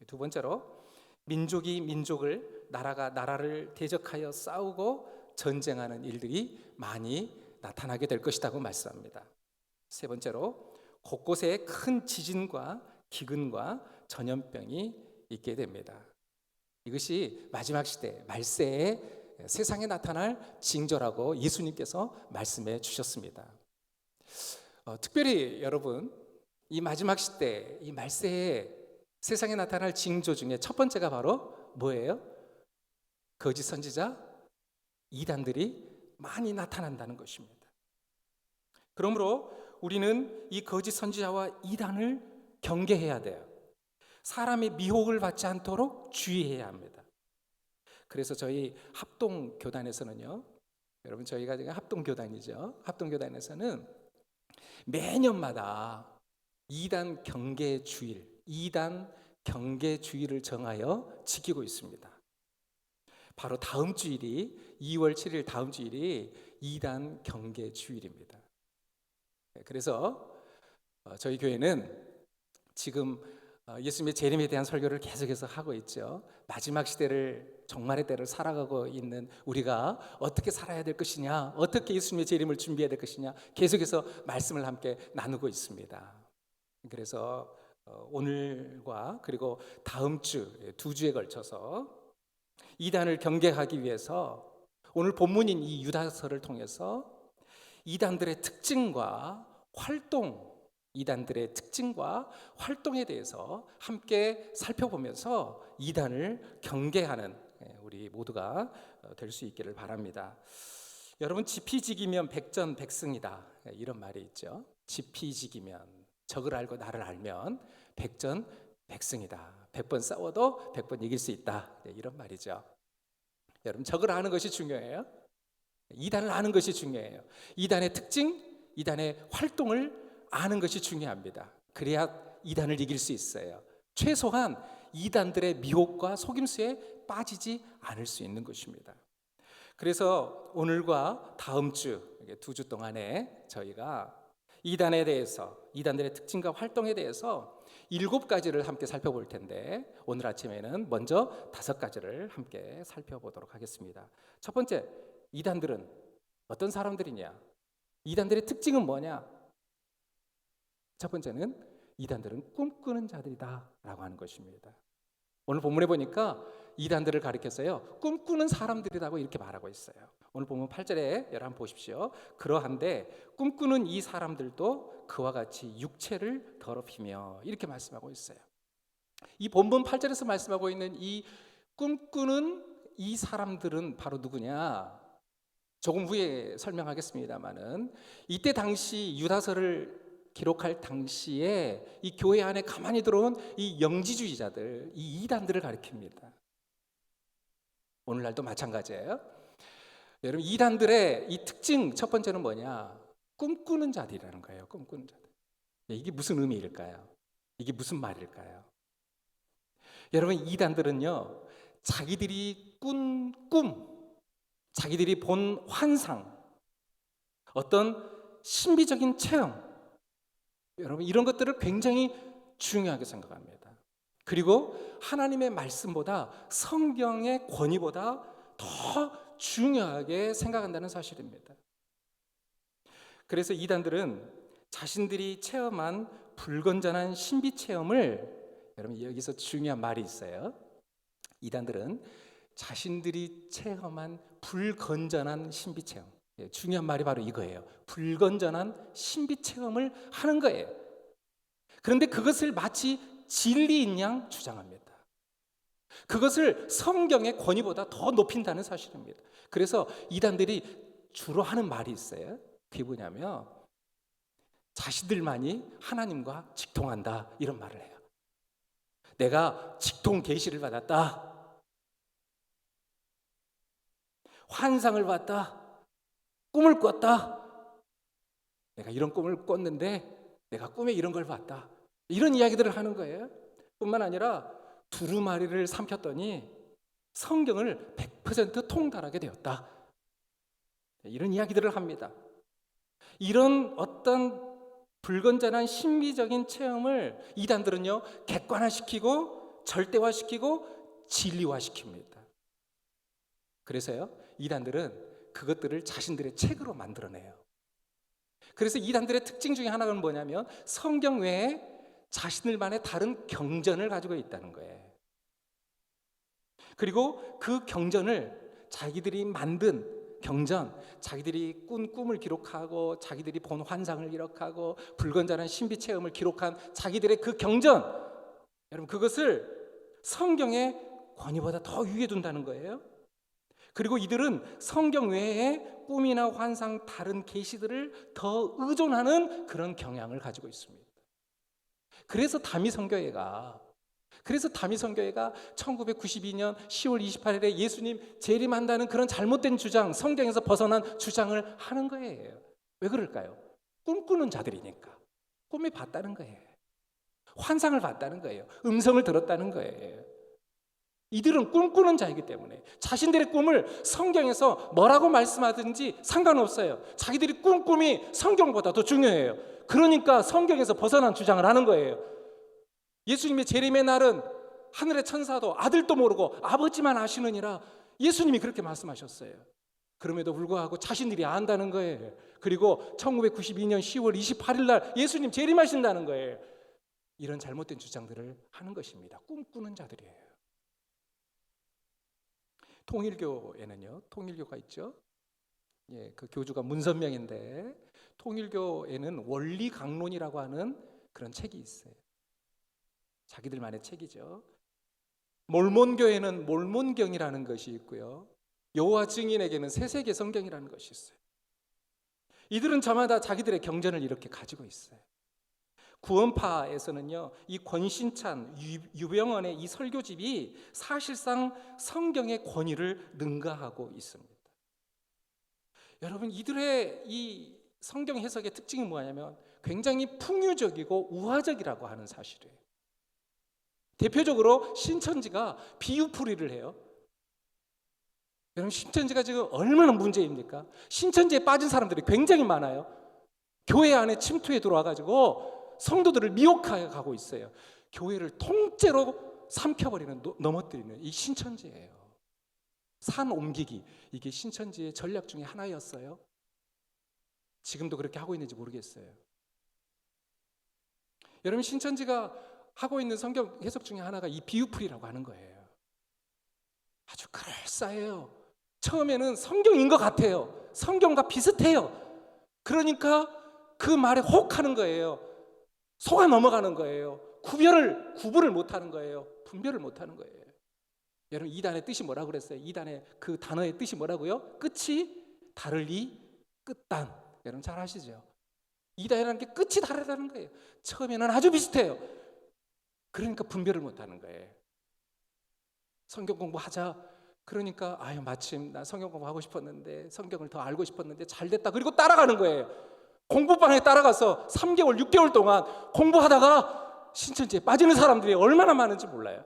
[SPEAKER 3] 두 번째로 민족이 민족을, 나라가 나라를 대적하여 싸우고 전쟁하는 일들이 많이 나타나게 될 것이라고 말씀합니다. 세 번째로 곳곳에 큰 지진과 기근과 전염병이 있게 됩니다. 이것이 마지막 시대 말세에 세상에 나타날 징조라고 예수님께서 말씀해 주셨습니다. 특별히 여러분 이 마지막 시대 이 말세에 세상에 나타날 징조 중에 첫 번째가 바로 뭐예요? 거짓 선지자, 이단들이 많이 나타난다는 것입니다. 그러므로 우리는 이 거짓 선지자와 이단을 경계해야 돼요. 사람의 미혹을 받지 않도록 주의해야 합니다. 그래서 저희 합동교단에서는요, 여러분 저희가 지금 합동교단이죠. 합동교단에서는 매년마다 이단 경계 주일, 이단 경계 주일을 정하여 지키고 있습니다. 바로 다음 주일이 2월 7일 다음 주일이 이단 경계 주일입니다. 그래서 저희 교회는 지금 예수님의 재림에 대한 설교를 계속해서 하고 있죠. 마지막 시대를 종말의 때를 살아가고 있는 우리가 어떻게 살아야 될 것이냐, 어떻게 예수님의 재림을 준비해야 될 것이냐 계속해서 말씀을 함께 나누고 있습니다. 그래서 오늘과 그리고 다음 주 2주에 걸쳐서 이단을 경계하기 위해서 오늘 본문인 이 유다서를 통해서 이단들의 특징과 활동, 이단들의 특징과 활동에 대해서 함께 살펴보면서 이단을 경계하는 우리 모두가 될 수 있기를 바랍니다. 여러분 지피지기면 백전백승이다 이런 말이 있죠. 지피지기면 적을 알고 나를 알면 백전백승이다. 100번 싸워도 100번 이길 수 있다 이런 말이죠. 여러분 적을 아는 것이 중요해요. 이단을 아는 것이 중요해요. 이단의 특징, 이단의 활동을 아는 것이 중요합니다. 그래야 이단을 이길 수 있어요. 최소한 이단들의 미혹과 속임수에 빠지지 않을 수 있는 것입니다. 그래서 오늘과 다음 주 2주 동안에 저희가 이단에 대해서, 이단들의 특징과 활동에 대해서 7가지를 함께 살펴볼 텐데 오늘 아침에는 먼저 5가지를 함께 살펴보도록 하겠습니다. 첫 번째, 이단들은 어떤 사람들이냐? 이단들의 특징은 뭐냐? 첫 번째는 이단들은 꿈꾸는 자들이다 라고 하는 것입니다. 오늘 본문에 보니까 이단들을 가리켜서요 꿈꾸는 사람들이라고 이렇게 말하고 있어요. 오늘 본문 8절에 여러분 보십시오. 그러한데 꿈꾸는 이 사람들도 그와 같이 육체를 더럽히며 이렇게 말씀하고 있어요. 이 본문 8절에서 말씀하고 있는 이 꿈꾸는 이 사람들은 바로 누구냐? 조금 후에 설명하겠습니다만은 이때 당시 유다서를 기록할 당시에 이 교회 안에 가만히 들어온 이 영지주의자들, 이 이단들을 가리킵니다. 오늘날도 마찬가지예요. 여러분, 이단들의 이 특징 첫 번째는 뭐냐? 꿈꾸는 자들이라는 거예요. 꿈꾸는 자들. 이게 무슨 의미일까요? 이게 무슨 말일까요? 여러분, 이단들은요, 자기들이 꾼 꿈, 자기들이 본 환상, 어떤 신비적인 체험, 여러분 이런 것들을 굉장히 중요하게 생각합니다. 그리고 하나님의 말씀보다 성경의 권위보다 더 중요하게 생각한다는 사실입니다. 그래서 이단들은 자신들이 체험한 불건전한 신비 체험을, 여러분 여기서 중요한 말이 있어요. 이단들은 자신들이 체험한 불건전한 신비 체험, 중요한 말이 바로 이거예요. 불건전한 신비 체험을 하는 거예요. 그런데 그것을 마치 진리인 양 주장합니다. 그것을 성경의 권위보다 더 높인다는 사실입니다. 그래서 이단들이 주로 하는 말이 있어요. 그게 뭐냐면 자신들만이 하나님과 직통한다, 이런 말을 해요. 내가 직통 계시를 받았다, 환상을 봤다, 꿈을 꿨다, 내가 이런 꿈을 꿨는데 내가 꿈에 이런 걸 봤다, 이런 이야기들을 하는 거예요. 뿐만 아니라 두루마리를 삼켰더니 성경을 100% 통달하게 되었다, 이런 이야기들을 합니다. 이런 어떤 불건전한 신비적인 체험을 이단들은요 객관화시키고 절대화시키고 진리화시킵니다. 그래서요 이단들은 그것들을 자신들의 책으로 만들어내요. 그래서 이단들의 특징 중에 하나는 뭐냐면 성경 외에 자신들만의 다른 경전을 가지고 있다는 거예요. 그리고 그 경전을 자기들이 만든 경전, 자기들이 꾼 꿈을 기록하고 자기들이 본 환상을 기록하고 불건전한 신비 체험을 기록한 자기들의 그 경전, 여러분 그것을 성경의 권위보다 더 위에 둔다는 거예요. 그리고 이들은 성경 외에 꿈이나 환상, 다른 계시들을 더 의존하는 그런 경향을 가지고 있습니다. 그래서 다미선교회가 1992년 10월 28일에 예수님 재림한다는 그런 잘못된 주장, 성경에서 벗어난 주장을 하는 거예요. 왜 그럴까요? 꿈꾸는 자들이니까. 꿈이 봤다는 거예요. 환상을 봤다는 거예요. 음성을 들었다는 거예요. 이들은 꿈꾸는 자이기 때문에 자신들의 꿈을 성경에서 뭐라고 말씀하든지 상관없어요. 자기들이 꾼 꿈이 성경보다 더 중요해요. 그러니까 성경에서 벗어난 주장을 하는 거예요. 예수님의 재림의 날은 하늘의 천사도 아들도 모르고 아버지만 아시느니라, 예수님이 그렇게 말씀하셨어요. 그럼에도 불구하고 자신들이 안다는 거예요. 그리고 1992년 10월 28일 날 예수님 재림하신다는 거예요. 이런 잘못된 주장들을 하는 것입니다. 꿈꾸는 자들이에요. 통일교에는요, 통일교가 있죠. 그 교주가 문선명인데 통일교에는 원리강론이라고 하는 그런 책이 있어요. 자기들만의 책이죠. 몰몬교에는 몰몬경이라는 것이 있고요. 여호와 증인에게는 새세계 성경이라는 것이 있어요. 이들은 저마다 자기들의 경전을 이렇게 가지고 있어요. 구원파에서는요, 이 권신찬, 유병헌의 이 설교집이 사실상 성경의 권위를 능가하고 있습니다. 여러분, 이들의 이 성경 해석의 특징이 뭐냐면 굉장히 풍유적이고 우화적이라고 하는 사실이에요. 대표적으로 신천지가 비유풀이를 해요. 여러분, 신천지가 지금 얼마나 문제입니까? 신천지에 빠진 사람들이 굉장히 많아요. 교회 안에 침투해 들어와가지고 성도들을 미혹하게 가고 있어요. 교회를 통째로 삼켜버리는, 넘어뜨리는 이 신천지예요. 산 옮기기, 이게 신천지의 전략 중에 하나였어요. 지금도 그렇게 하고 있는지 모르겠어요. 여러분, 신천지가 하고 있는 성경 해석 중에 하나가 이 비유풀이라고 하는 거예요. 아주 그럴싸해요. 처음에는 성경인 것 같아요. 성경과 비슷해요. 그러니까 그 말에 혹하는 거예요. 속아 넘어가는 거예요. 구분을 못하는 거예요. 분별을 못하는 거예요. 여러분, 이단의 뜻이 뭐라고 그랬어요? 이단의 그 단어의 뜻이 뭐라고요? 끝이 다르리 끝단. 여러분 잘 아시죠? 이단이라는 게 끝이 다르다는 거예요. 처음에는 아주 비슷해요. 그러니까 분별을 못하는 거예요. 성경 공부하자. 그러니까 아유, 마침 나 성경 공부하고 싶었는데, 성경을 더 알고 싶었는데 잘 됐다. 그리고 따라가는 거예요. 공부방에 따라가서 3개월, 6개월 동안 공부하다가 신천지에 빠지는 사람들이 얼마나 많은지 몰라요.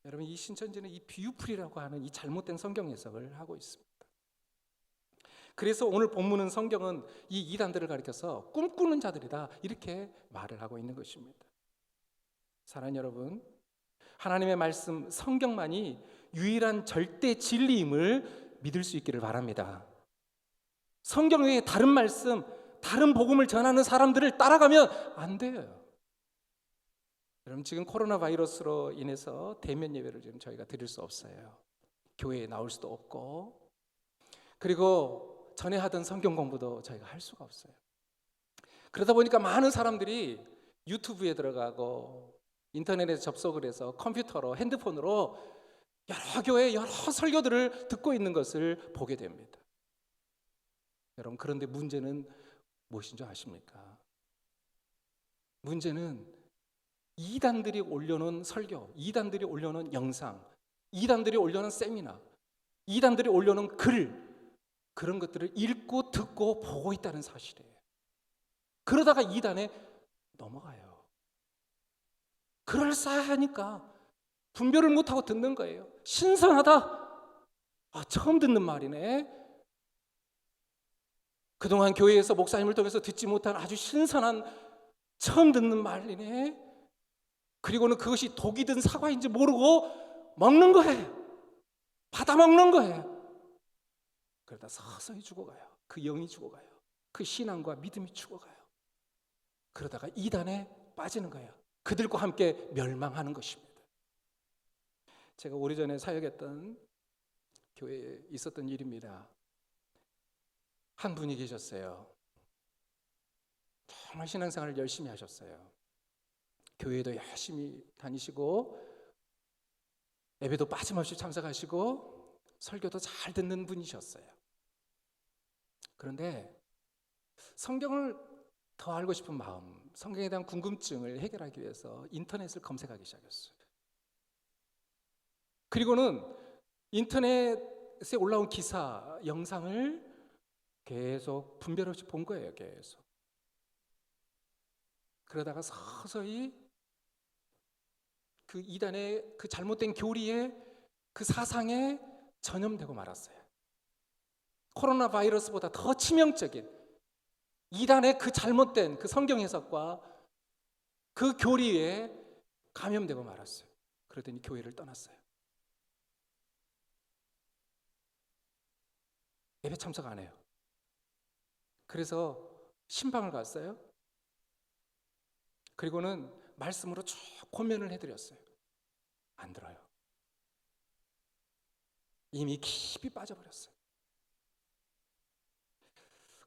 [SPEAKER 3] 여러분, 이 신천지는 이 비유풀이라고 하는 이 잘못된 성경 해석을 하고 있습니다. 그래서 오늘 본문은 성경은 이 이단들을 가리켜서 꿈꾸는 자들이다, 이렇게 말을 하고 있는 것입니다. 사랑하는 여러분, 하나님의 말씀 성경만이 유일한 절대 진리임을 믿을 수 있기를 바랍니다. 성경 외에 다른 말씀, 다른 복음을 전하는 사람들을 따라가면 안 돼요. 여러분, 지금 코로나 바이러스로 인해서 대면 예배를 지금 저희가 드릴 수 없어요. 교회에 나올 수도 없고, 그리고 전에 하던 성경 공부도 저희가 할 수가 없어요. 그러다 보니까 많은 사람들이 유튜브에 들어가고 인터넷에 접속을 해서 컴퓨터로, 핸드폰으로 여러 교회 여러 설교들을 듣고 있는 것을 보게 됩니다. 여러분, 그런데 문제는 무엇인 줄 아십니까? 문제는 이단들이 올려놓은 설교, 이단들이 올려놓은 영상, 이단들이 올려놓은 세미나, 이단들이 올려놓은 글, 그런 것들을 읽고 듣고 보고 있다는 사실이에요. 그러다가 이단에 넘어가요. 그럴싸하니까 분별을 못하고 듣는 거예요. 신선하다. 처음 듣는 말이네. 그동안 교회에서 목사님을 통해서 듣지 못한 아주 신선한 처음 듣는 말이네. 그리고는 그것이 독이든 사과인지 모르고 먹는 거예요. 받아 먹는 거예요. 그러다 서서히 죽어가요. 그 영이 죽어가요. 그 신앙과 믿음이 죽어가요. 그러다가 이단에 빠지는 거예요. 그들과 함께 멸망하는 것입니다. 제가 오래전에 사역했던 교회에 있었던 일입니다. 한 분이 계셨어요. 정말 신앙생활을 열심히 하셨어요. 교회도 열심히 다니시고 예배도 빠짐없이 참석하시고 설교도 잘 듣는 분이셨어요. 그런데 성경을 더 알고 싶은 마음, 성경에 대한 궁금증을 해결하기 위해서 인터넷을 검색하기 시작했어요. 그리고는 인터넷에 올라온 기사, 영상을 계속 분별 없이 본 거예요. 계속. 그러다가 서서히 그 이단의 그 잘못된 교리에, 그 사상에 전염되고 말았어요. 코로나 바이러스보다 더 치명적인 이단의 그 잘못된 그 성경 해석과 그 교리에 감염되고 말았어요. 그러더니 교회를 떠났어요. 예배 참석 안 해요. 그래서 신방을 갔어요. 그리고는 말씀으로 쭉 권면을 해드렸어요. 안 들어요. 이미 깊이 빠져버렸어요.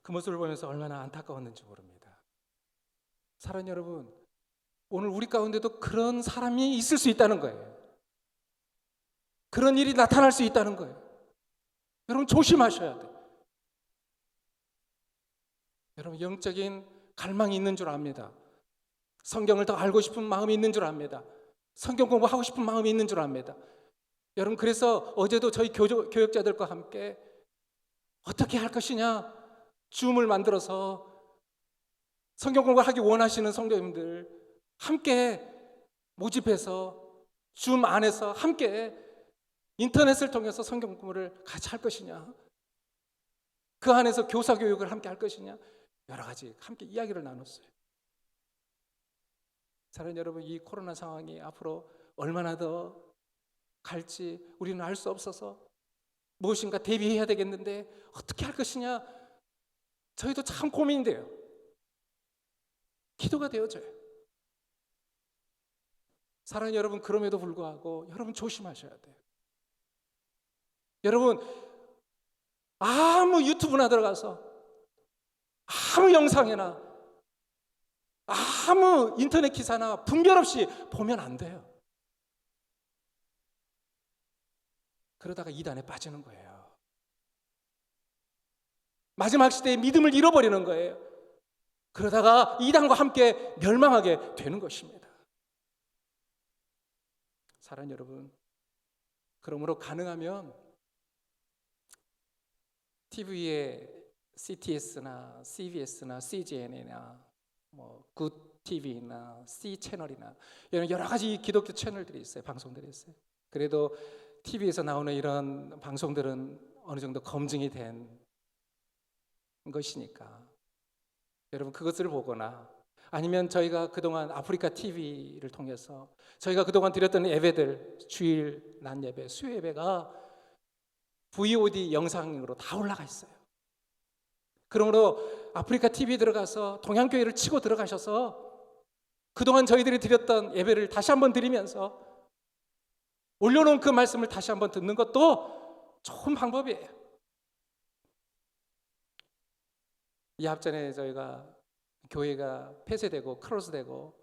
[SPEAKER 3] 그 모습을 보면서 얼마나 안타까웠는지 모릅니다. 사랑하는 여러분, 오늘 우리 가운데도 그런 사람이 있을 수 있다는 거예요. 그런 일이 나타날 수 있다는 거예요. 여러분, 조심하셔야 돼요. 여러분, 영적인 갈망이 있는 줄 압니다. 성경을 더 알고 싶은 마음이 있는 줄 압니다. 성경 공부하고 싶은 마음이 있는 줄 압니다. 여러분, 그래서 어제도 저희 교역자들과 함께 어떻게 할 것이냐, 줌을 만들어서 성경 공부를 하기 원하시는 성도님들 함께 모집해서 줌 안에서 함께 인터넷을 통해서 성경 공부를 같이 할 것이냐, 그 안에서 교사 교육을 함께 할 것이냐, 여러 가지 함께 이야기를 나눴어요. 사랑하는 여러분, 이 코로나 상황이 앞으로 얼마나 더 갈지 우리는 알 수 없어서 무엇인가 대비해야 되겠는데 어떻게 할 것이냐, 저희도 참 고민이 돼요. 기도가 되어져요. 사랑하는 여러분, 그럼에도 불구하고 여러분 조심하셔야 돼요. 여러분, 아무 유튜브나 들어가서 아무 영상이나 아무 인터넷 기사나 분별 없이 보면 안 돼요. 그러다가 이단에 빠지는 거예요. 마지막 시대에 믿음을 잃어버리는 거예요. 그러다가 이단과 함께 멸망하게 되는 것입니다. 사랑하는 여러분, 그러므로 가능하면 TV에 CTS나 CBS나 CGN이나 굿TV나 C채널이나 이런 여러 가지 기독교 채널들이 있어요. 방송들이 있어요. 그래도 TV에서 나오는 이런 방송들은 어느 정도 검증이 된 것이니까 여러분 그것을 보거나, 아니면 저희가 그동안 아프리카 TV를 통해서 저희가 그동안 드렸던 예배들, 주일 낮 예배, 수요 예배가 VOD 영상으로 다 올라가 있어요. 그러므로 아프리카 TV에 들어가서 동양교회를 치고 들어가셔서 그동안 저희들이 드렸던 예배를 다시 한번 드리면서 올려놓은 그 말씀을 다시 한번 듣는 것도 좋은 방법이에요. 이합 전에 저희가 교회가 폐쇄되고 클로즈되고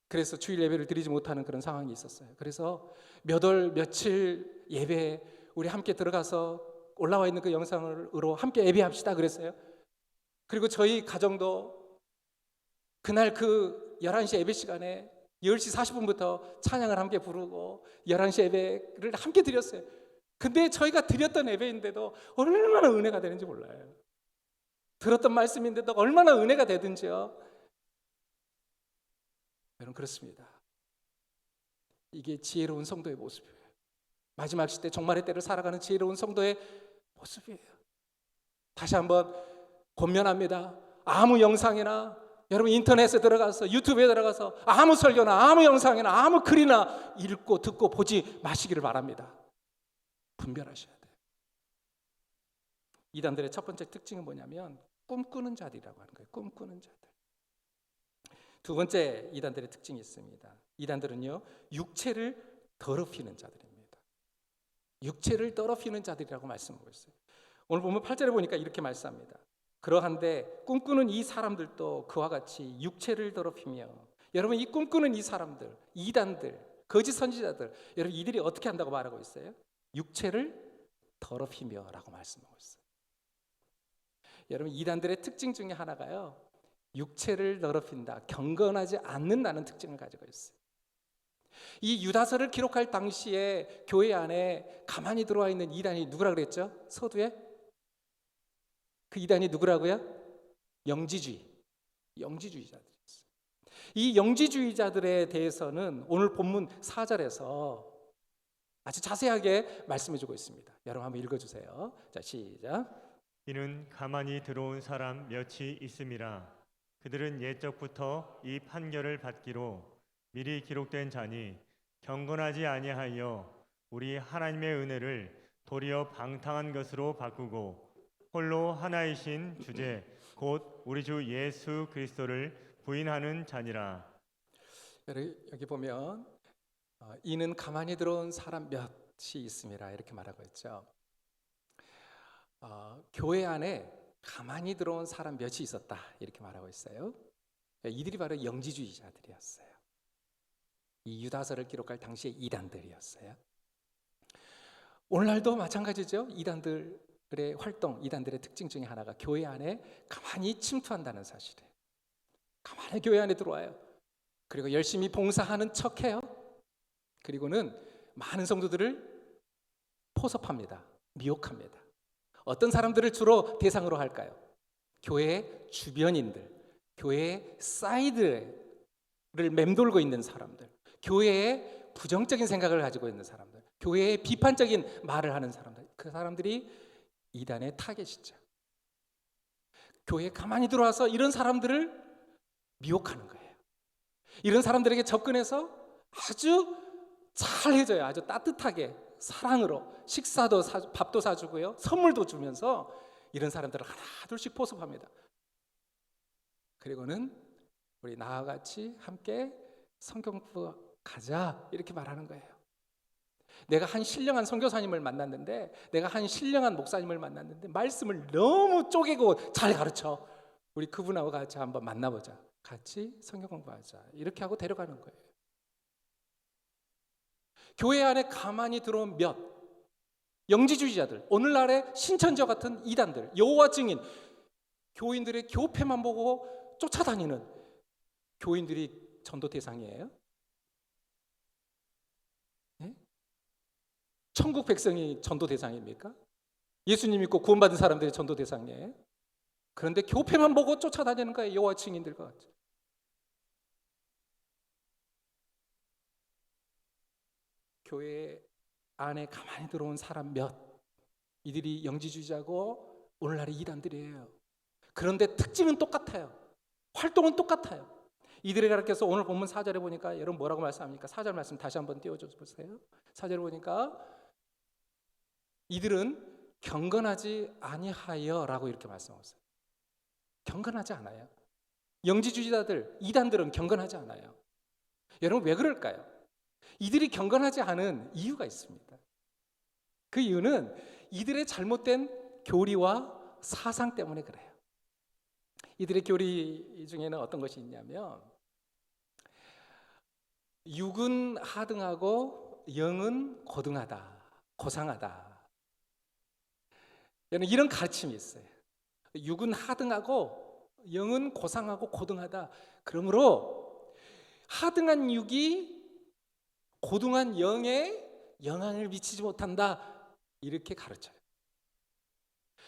[SPEAKER 3] 그래서 주일 예배를 드리지 못하는 그런 상황이 있었어요. 그래서 몇 월 며칠 예배 우리 함께 들어가서 올라와 있는 그 영상으로 함께 예배합시다 그랬어요. 그리고 저희 가정도 그날 그 11시 예배 시간에 10시 40분부터 찬양을 함께 부르고 11시 예배를 함께 드렸어요. 근데 저희가 드렸던 예배인데도 얼마나 은혜가 되는지 몰라요. 들었던 말씀인데도 얼마나 은혜가 되든지요. 여러분 그렇습니다. 이게 지혜로운 성도의 모습이에요. 마지막 시대 종말의 때를 살아가는 지혜로운 성도의 모습이에요. 다시 한번 권면합니다. 아무 영상이나 여러분 인터넷에 들어가서 유튜브에 들어가서 아무 설교나 아무 영상이나 아무 글이나 읽고 듣고 보지 마시기를 바랍니다. 분별하셔야 돼요. 이단들의 첫 번째 특징은 뭐냐면 꿈꾸는 자들이라고 하는 거예요. 꿈꾸는 자들. 두 번째 이단들의 특징이 있습니다. 이단들은요, 육체를 더럽히는 자들입니다. 육체를 더럽히는 자들이라고 말씀하고 있어요. 오늘 보면 8절에 보니까 이렇게 말씀합니다. 그러한데 꿈꾸는 이 사람들도 그와 같이 육체를 더럽히며, 여러분 이 꿈꾸는 이 사람들, 이단들, 거짓 선지자들, 여러분 이들이 어떻게 한다고 말하고 있어요? 육체를 더럽히며 라고 말씀하고 있어요. 여러분 이단들의 특징 중에 하나가요, 육체를 더럽힌다, 경건하지 않는다는 특징을 가지고 있어요. 이 유다서를 기록할 당시에 교회 안에 가만히 들어와 있는 이단이 누구라 그랬죠? 서두에? 그 이단이 누구라고요? 영지주의자들이었어요. 이 영지주의자들에 대해서는 오늘 본문 4절에서 아주 자세하게 말씀해주고 있습니다. 여러분 한번 읽어주세요. 자, 시작.
[SPEAKER 2] 이는 가만히 들어온 사람 몇이 있음이라. 그들은 옛적부터 이 판결을 받기로 미리 기록된 자니 경건하지 아니하여 우리 하나님의 은혜를 도리어 방탕한 것으로 바꾸고 홀로 하나이신 주제 곧 우리 주 예수 그리스도를 부인하는 자니라.
[SPEAKER 3] 여기 보면 이는 가만히 들어온 사람 몇이 있음이라 이렇게 말하고 있죠. 교회 안에 가만히 들어온 사람 몇이 있었다 이렇게 말하고 있어요. 이들이 바로 영지주의자들이었어요. 이 유다서를 기록할 당시의 이단들이었어요. 오늘날도 마찬가지죠. 이단들의 활동, 이단들의 특징 중에 하나가 교회 안에 가만히 침투한다는 사실이에요. 가만히 교회 안에 들어와요. 그리고 열심히 봉사하는 척해요. 그리고는 많은 성도들을 포섭합니다. 미혹합니다. 어떤 사람들을 주로 대상으로 할까요? 교회 주변인들, 교회 사이드를 맴돌고 있는 사람들, 교회에 부정적인 생각을 가지고 있는 사람들, 교회에 비판적인 말을 하는 사람들, 그 사람들이 이단의 타겟이죠. 교회에 가만히 들어와서 이런 사람들을 미혹하는 거예요. 이런 사람들에게 접근해서 아주 잘 해줘요. 아주 따뜻하게 사랑으로 식사도 밥도 사주고요, 선물도 주면서 이런 사람들을 하나 둘씩 포섭합니다. 그리고는 우리 나와 같이 함께 성경 공부 가자 이렇게 말하는 거예요. 내가 한 신령한 선교사님을 만났는데, 내가 한 신령한 목사님을 만났는데 말씀을 너무 쪼개고 잘 가르쳐. 우리 그분하고 같이 한번 만나보자. 같이 성경 공부하자. 이렇게 하고 데려가는 거예요. 교회 안에 가만히 들어온 몇 영지주의자들, 오늘날의 신천지와 같은 이단들, 여호와 증인, 교인들의 교패만 보고 쫓아다니는 교인들이 전도 대상이에요? 네? 천국 백성이 전도 대상입니까? 예수님 믿고 구원받은 사람들이 전도 대상이에요? 그런데 교패만 보고 쫓아다니는 거예요. 여호와 증인들과 같이. 교회 안에 가만히 들어온 사람 몇, 이들이 영지주의자고 오늘날의 이단들이에요. 그런데 특징은 똑같아요. 활동은 똑같아요. 이들을 가르쳐서 오늘 본문 4절에 보니까 여러분 뭐라고 말씀합니까? 4절 말씀 다시 한번 띄워줘 보세요. 4절에 보니까 이들은 경건하지 아니하여 라고 이렇게 말씀하셨어요. 경건하지 않아요. 영지주의자들, 이단들은 경건하지 않아요. 여러분 왜 그럴까요? 이들이 경건하지 않은 이유가 있습니다. 그 이유는 이들의 잘못된 교리와 사상 때문에 그래요. 이들의 교리 중에는 어떤 것이 있냐면 육은 하등하고 영은 고등하다, 고상하다. 이런 가르침이 있어요. 육은 하등하고 영은 고상하고 고등하다. 그러므로 하등한 육이 고등한 영에 영향을 미치지 못한다. 이렇게 가르쳐요.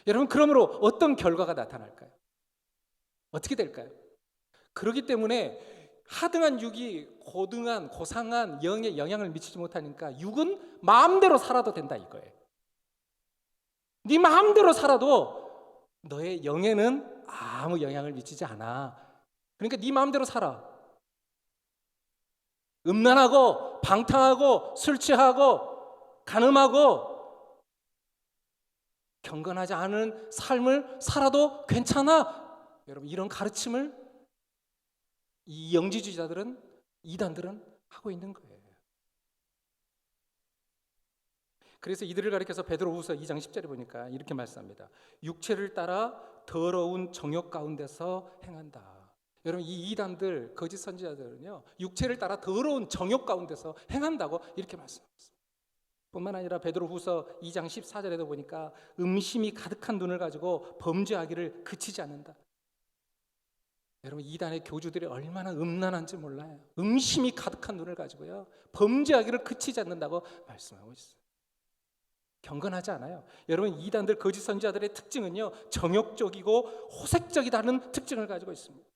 [SPEAKER 3] 여러분 그러므로 어떤 결과가 나타날까요? 어떻게 될까요? 그렇기 때문에 하등한 육이 고등한 고상한 영에 영향을 미치지 못하니까 육은 마음대로 살아도 된다 이거예요. 네 마음대로 살아도 너의 영에는 아무 영향을 미치지 않아. 그러니까 네 마음대로 살아. 음란하고 방탕하고 술 취하고 간음하고 경건하지 않은 삶을 살아도 괜찮아. 여러분 이런 가르침을 이 영지주의자들은, 이단들은 하고 있는 거예요. 그래서 이들을 가리켜서 베드로후서 2장 10절에 보니까 이렇게 말씀합니다. 육체를 따라 더러운 정욕 가운데서 행한다. 여러분 이 이단들, 거짓 선지자들은요 육체를 따라 더러운 정욕 가운데서 행한다고 이렇게 말씀합니다. 뿐만 아니라 베드로후서 2장 14절에도 보니까 음심이 가득한 눈을 가지고 범죄하기를 그치지 않는다. 여러분 이단의 교주들이 얼마나 음란한지 몰라요. 음심이 가득한 눈을 가지고요 범죄하기를 그치지 않는다고 말씀하고 있어요. 경건하지 않아요. 여러분 이단들 거짓 선지자들의 특징은요 정욕적이고 호색적이다는 특징을 가지고 있습니다.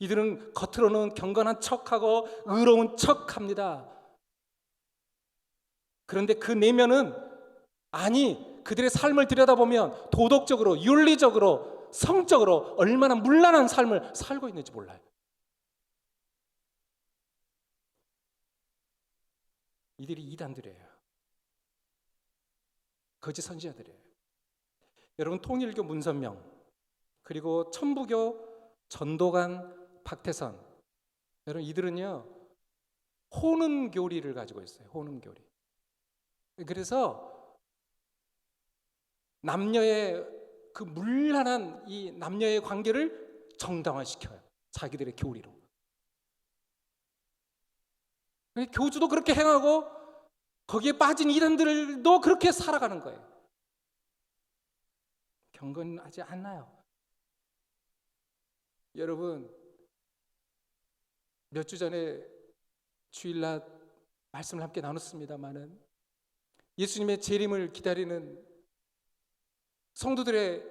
[SPEAKER 3] 이들은 겉으로는 경건한 척하고 의로운 척합니다. 그런데 그 내면은 그들의 삶을 들여다보면 도덕적으로, 윤리적으로, 성적으로 얼마나 문란한 삶을 살고 있는지 몰라요. 이들이 이단들이에요. 거짓 선지자들이에요. 여러분 통일교 문선명, 그리고 천부교 전도관 박태선, 여러분 이들은요 호능교리를 가지고 있어요. 호능교리. 그래서 남녀의 그 문란한 이 남녀의 관계를 정당화시켜요. 자기들의 교리로. 교주도 그렇게 행하고 거기에 빠진 이단들도 그렇게 살아가는 거예요. 경건하지 않나요? 여러분 몇 주 전에 주일날 말씀을 함께 나눴습니다마는 예수님의 재림을 기다리는 성도들의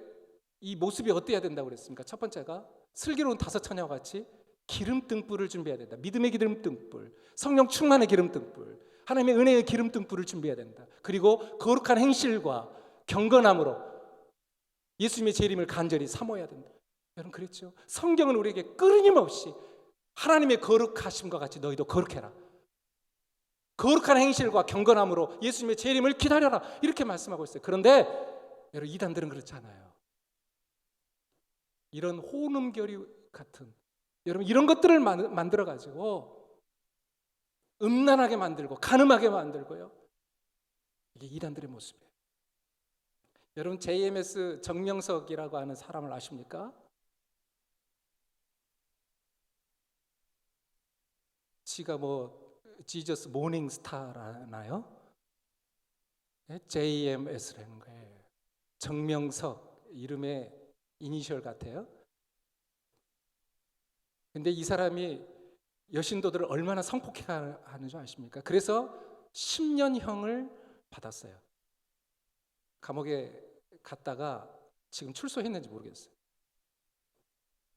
[SPEAKER 3] 이 모습이 어때야 된다고 그랬습니까? 첫 번째가 슬기로운 다섯 처녀와 같이 기름등불을 준비해야 된다. 믿음의 기름등불, 성령 충만의 기름등불, 하나님의 은혜의 기름등불을 준비해야 된다. 그리고 거룩한 행실과 경건함으로 예수님의 재림을 간절히 사모해야 된다. 여러분 그랬죠? 성경은 우리에게 끊임없이 하나님의 거룩하심과 같이 너희도 거룩해라. 거룩한 행실과 경건함으로 예수님의 재림을 기다려라. 이렇게 말씀하고 있어요. 그런데 여러분 이단들은 그렇지 않아요. 이런 호음교리 같은 여러분 이런 것들을 만들어 가지고 음란하게 만들고 간음하게 만들고요. 이게 이단들의 모습이에요. 여러분 JMS 정명석이라고 하는 사람을 아십니까? 지가 뭐 지저스 모닝 스타라나요? JMS라는 거예요. 정명석 이름의 이니셜 같아요. 근데 이 사람이 여신도들을 얼마나 성폭행 하는 줄 아십니까? 그래서 10년형을 받았어요. 감옥에 갔다가 지금 출소했는지 모르겠어요.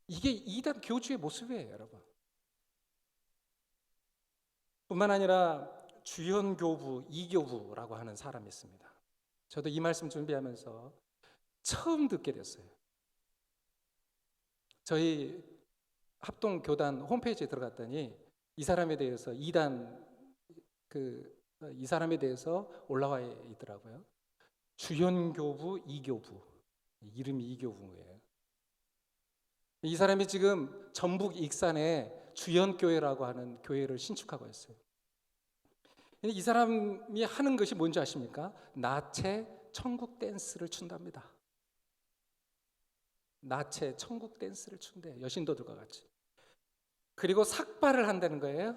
[SPEAKER 3] 이게 이단 교주의 모습이에요, 여러분. 뿐만 아니라 주연교부, 이교부라고 하는 사람이 있습니다. 저도 이 말씀 준비하면서 처음 듣게 됐어요. 저희 합동교단 홈페이지에 들어갔더니 이 사람에 대해서 이 사람에 대해서 올라와 있더라고요. 주연교부, 이교부. 이름이 이교부예요. 이 사람이 지금 전북 익산에 주연교회라고 하는 교회를 신축하고 있어요. 이 사람이 하는 것이 뭔지 아십니까? 나체 천국 댄스를 춘답니다. 나체 천국 댄스를 춘대, 여신도들과 같이. 그리고 삭발을 한다는 거예요.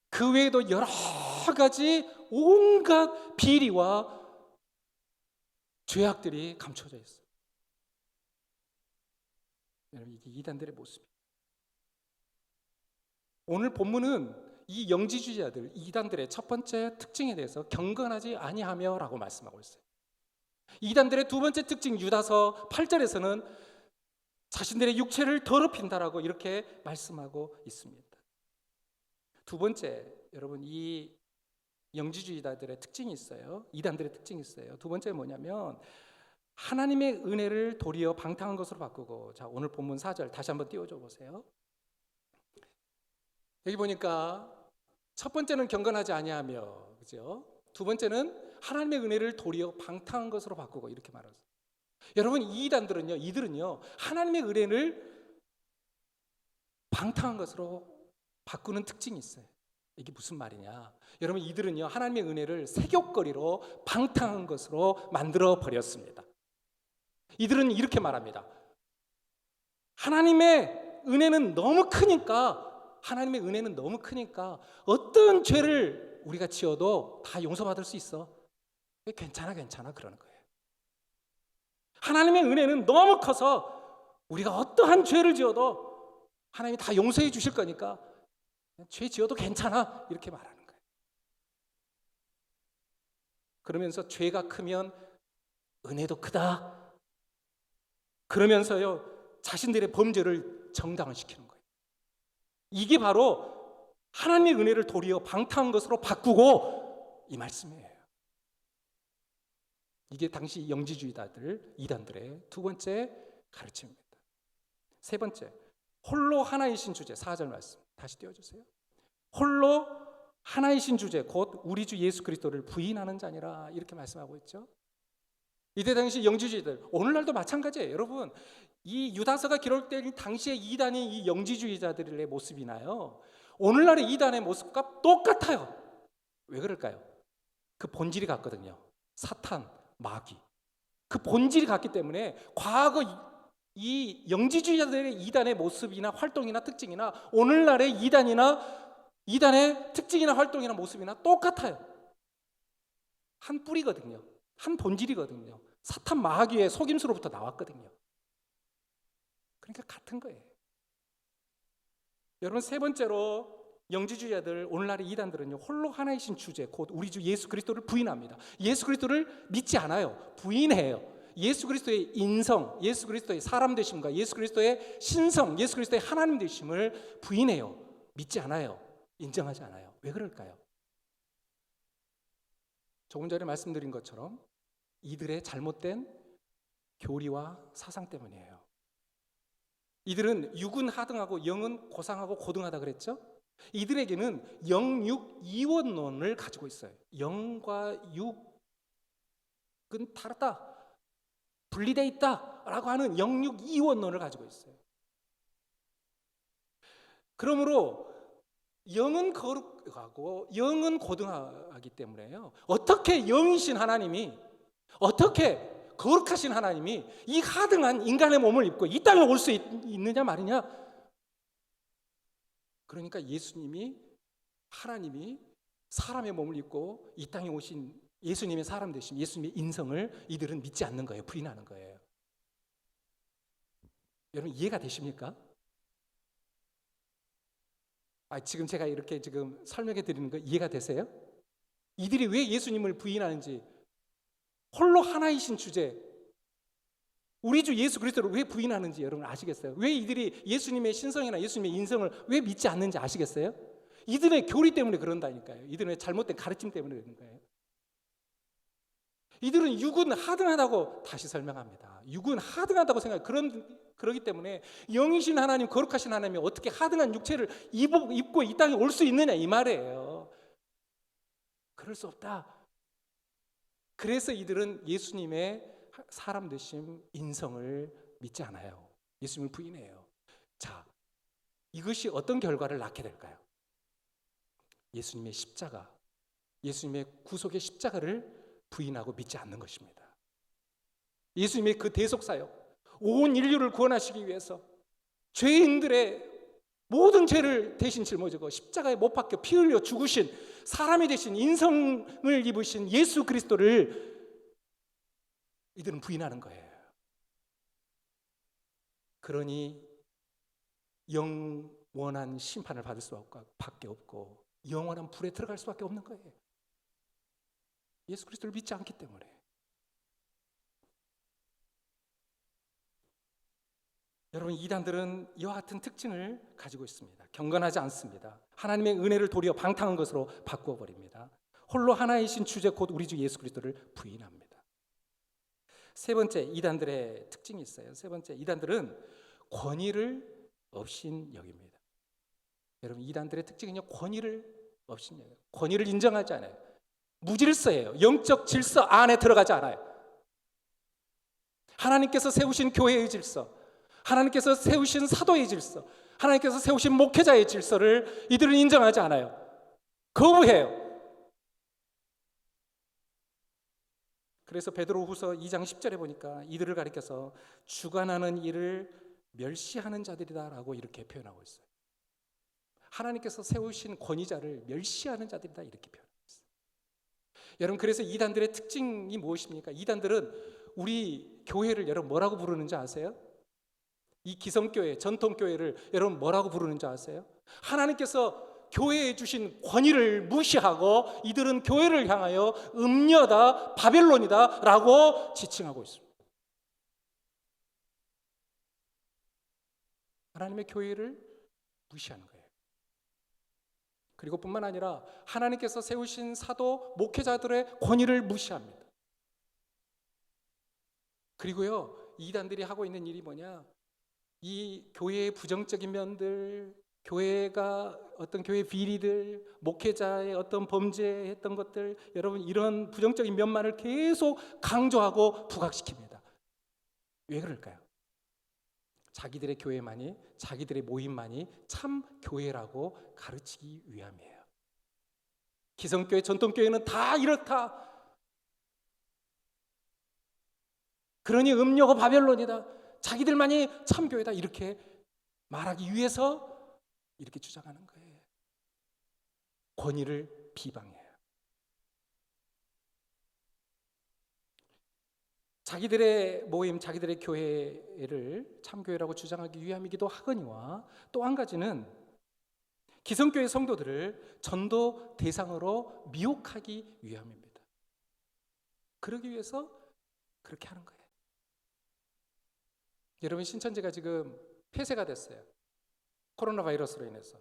[SPEAKER 3] 그 외에도 여러 가지 온갖 비리와 죄악들이 감춰져 있어요. 여러분, 이게 이단들의 모습이에요. 오늘 본문은 이 영지주의자들, 이단들의 첫 번째 특징에 대해서 경건하지 아니하며라고 말씀하고 있어요. 이단들의 두 번째 특징, 유다서 8절에서는 자신들의 육체를 더럽힌다라고 이렇게 말씀하고 있습니다. 두 번째, 여러분, 이 영지주의자들의 특징이 있어요. 이단들의 특징이 있어요. 두 번째 뭐냐면 하나님의 은혜를 도리어 방탕한 것으로 바꾸고, 자, 오늘 본문 4절 다시 한번 띄워줘 보세요. 여기 보니까 첫 번째는 경건하지 아니하며, 그죠? 두 번째는 하나님의 은혜를 도리어 방탕한 것으로 바꾸고, 이렇게 말하죠. 여러분, 이들은요 하나님의 은혜를 방탕한 것으로 바꾸는 특징이 있어요. 이게 무슨 말이냐? 여러분, 이들은요 하나님의 은혜를 세귑거리로 방탕한 것으로 만들어 버렸습니다. 이들은 이렇게 말합니다. 하나님의 은혜는 너무 크니까 어떤 죄를 우리가 지어도 다 용서받을 수 있어. 괜찮아 그러는 거예요. 하나님의 은혜는 너무 커서 우리가 어떠한 죄를 지어도 하나님이 다 용서해 주실 거니까 죄 지어도 괜찮아, 이렇게 말하는 거예요. 그러면서 죄가 크면 은혜도 크다, 그러면서요 자신들의 범죄를 정당화시키는 거예요. 이게 바로 하나님의 은혜를 도리어 방탕한 것으로 바꾸고, 이 말씀이에요. 이게 당시 영지주의자들, 이단들의 두 번째 가르침입니다. 세 번째, 홀로 하나이신 주제, 4절 말씀 다시 띄워주세요. 홀로 하나이신 주제, 곧 우리 주 예수 그리스도를 부인하는 자니라, 이렇게 말씀하고 있죠. 이때 당시 영지주의자들, 오늘날도 마찬가지예요. 여러분, 이 유다서가 기록된 당시의 이단인 이 영지주의자들의 모습이나요 오늘날의 이단의 모습과 똑같아요. 왜 그럴까요? 그 본질이 같거든요. 사탄, 마귀, 그 본질이 같기 때문에 과거 이 영지주의자들의 이단의 모습이나 활동이나 특징이나 오늘날의 이단의 특징이나 활동이나 모습이나 똑같아요. 한 뿌리거든요. 한 본질이거든요. 사탄, 마귀의 속임수로부터 나왔거든요. 그러니까 같은 거예요. 여러분, 세 번째로 영지주의자들, 오늘날의 이단들은요 홀로 하나이신 주제, 곧 우리 주 예수 그리스도를 부인합니다. 예수 그리스도를 믿지 않아요. 부인해요. 예수 그리스도의 인성, 예수 그리스도의 사람 되심과 예수 그리스도의 신성, 예수 그리스도의 하나님 되심을 부인해요. 믿지 않아요. 인정하지 않아요. 왜 그럴까요? 조금 전에 말씀드린 것처럼 이들의 잘못된 교리와 사상 때문이에요. 이들은 육은 하등하고 영은 고상하고 고등하다 그랬죠? 이들에게는 영육 이원론을 가지고 있어요. 영과 육은 다르다, 분리되어 있다라고 하는 영육 이원론을 가지고 있어요. 그러므로 영은 거룩하고 영은 고등하기 때문에요. 어떻게 영이신 하나님이, 어떻게 거룩하신 하나님이 이 하등한 인간의 몸을 입고 이 땅에 올 수 있느냐 말이냐. 그러니까 예수님이, 하나님이 사람의 몸을 입고 이 땅에 오신 예수님의 사람 되신 예수님의 인성을 이들은 믿지 않는 거예요. 부인하는 거예요. 여러분 이해가 되십니까? 지금 제가 이렇게 지금 설명해 드리는 거 이해가 되세요? 이들이 왜 예수님을 부인하는지, 홀로 하나이신 주제, 우리 주 예수 그리스도를 왜 부인하는지 여러분 아시겠어요? 왜 이들이 예수님의 신성이나 예수님의 인성을 왜 믿지 않는지 아시겠어요? 이들의 교리 때문에 그런다니까요. 이들의 잘못된 가르침 때문에 그런 거예요. 이들은 육은 하등하다고, 다시 설명합니다. 육은 하등하다고 생각해요. 그러기 때문에 영이신 하나님, 거룩하신 하나님이 어떻게 하등한 육체를 입고 이 땅에 올 수 있느냐 이 말이에요. 그럴 수 없다. 그래서 이들은 예수님의 사람 되심 인성을 믿지 않아요. 예수님을 부인해요. 자, 이것이 어떤 결과를 낳게 될까요? 예수님의 십자가, 예수님의 구속의 십자가를 부인하고 믿지 않는 것입니다. 예수님의 그 대속사역, 온 인류를 구원하시기 위해서 죄인들의 모든 죄를 대신 짊어지고 십자가에 못 박혀 피 흘려 죽으신, 사람이 되신, 인성을 입으신 예수 그리스도를 이들은 부인하는 거예요. 그러니 영원한 심판을 받을 수밖에 없고 영원한 불에 들어갈 수밖에 없는 거예요. 예수 그리스도를 믿지 않기 때문에. 여러분 이단들은 이와 같은 특징을 가지고 있습니다. 경건하지 않습니다. 하나님의 은혜를 도리어 방탕한 것으로 바꾸어 버립니다. 홀로 하나이신 주제 곧 우리 주 예수 그리스도를 부인합니다. 세 번째 이단들의 특징이 있어요. 세 번째 이단들은 권위를 업신 여깁니다. 여러분 이단들의 특징은요, 권위를 업신 여겨요. 권위를 인정하지 않아요. 무질서예요. 영적 질서 안에 들어가지 않아요. 하나님께서 세우신 교회의 질서, 하나님께서 세우신 사도의 질서, 하나님께서 세우신 목회자의 질서를 이들은 인정하지 않아요. 거부해요. 그래서 베드로후서 2장 10절에 보니까 이들을 가리켜서 주관하는 일을 멸시하는 자들이다라고 이렇게 표현하고 있어요. 하나님께서 세우신 권위자를 멸시하는 자들이다 이렇게 표현하고 있어요. 여러분 그래서 이단들의 특징이 무엇입니까? 이단들은 우리 교회를 여러분 뭐라고 부르는지 아세요? 이 기성교회, 전통교회를 여러분 뭐라고 부르는지 아세요? 하나님께서 교회에 주신 권위를 무시하고 이들은 교회를 향하여 음녀다, 바벨론이다 라고 지칭하고 있습니다. 하나님의 교회를 무시하는 거예요. 그리고 뿐만 아니라 하나님께서 세우신 사도, 목회자들의 권위를 무시합니다. 그리고요, 이단들이 하고 있는 일이 뭐냐? 이 교회의 부정적인 면들, 교회가 어떤 교회 비리들, 목회자의 어떤 범죄했던 것들, 여러분 이런 부정적인 면만을 계속 강조하고 부각시킵니다. 왜 그럴까요? 자기들의 교회만이, 자기들의 모임만이 참 교회라고 가르치기 위함이에요. 기성교회, 전통교회는 다 이렇다. 그러니 음녀고 바벨론이다. 자기들만이 참 교회다. 이렇게 말하기 위해서 이렇게 주장하는 거예요. 권위를 비방해요. 자기들의 모임, 자기들의 교회를 참교회라고 주장하기 위함이기도 하거니와 또 한 가지는 기성교회 성도들을 전도 대상으로 미혹하기 위함입니다. 그러기 위해서 그렇게 하는 거예요. 여러분 신천지가 지금 폐쇄가 됐어요. 코로나 바이러스로 인해서.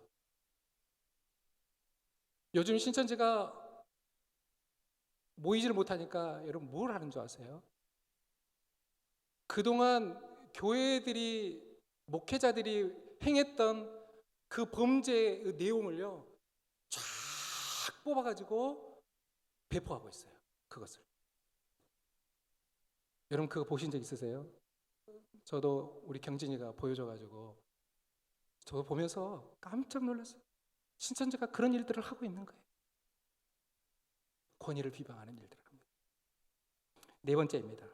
[SPEAKER 3] 요즘 신천지가 모이지를 못하니까 여러분 뭘 하는 줄 아세요? 그동안 교회들이, 목회자들이 행했던 그 범죄의 내용을요 쫙 뽑아가지고 배포하고 있어요. 그것을. 여러분 그거 보신 적 있으세요? 저도 우리 경진이가 보여줘가지고 저도 보면서 깜짝 놀랐어요. 신천지가 그런 일들을 하고 있는 거예요. 권위를 비방하는 일들을 합니다. 네 번째입니다.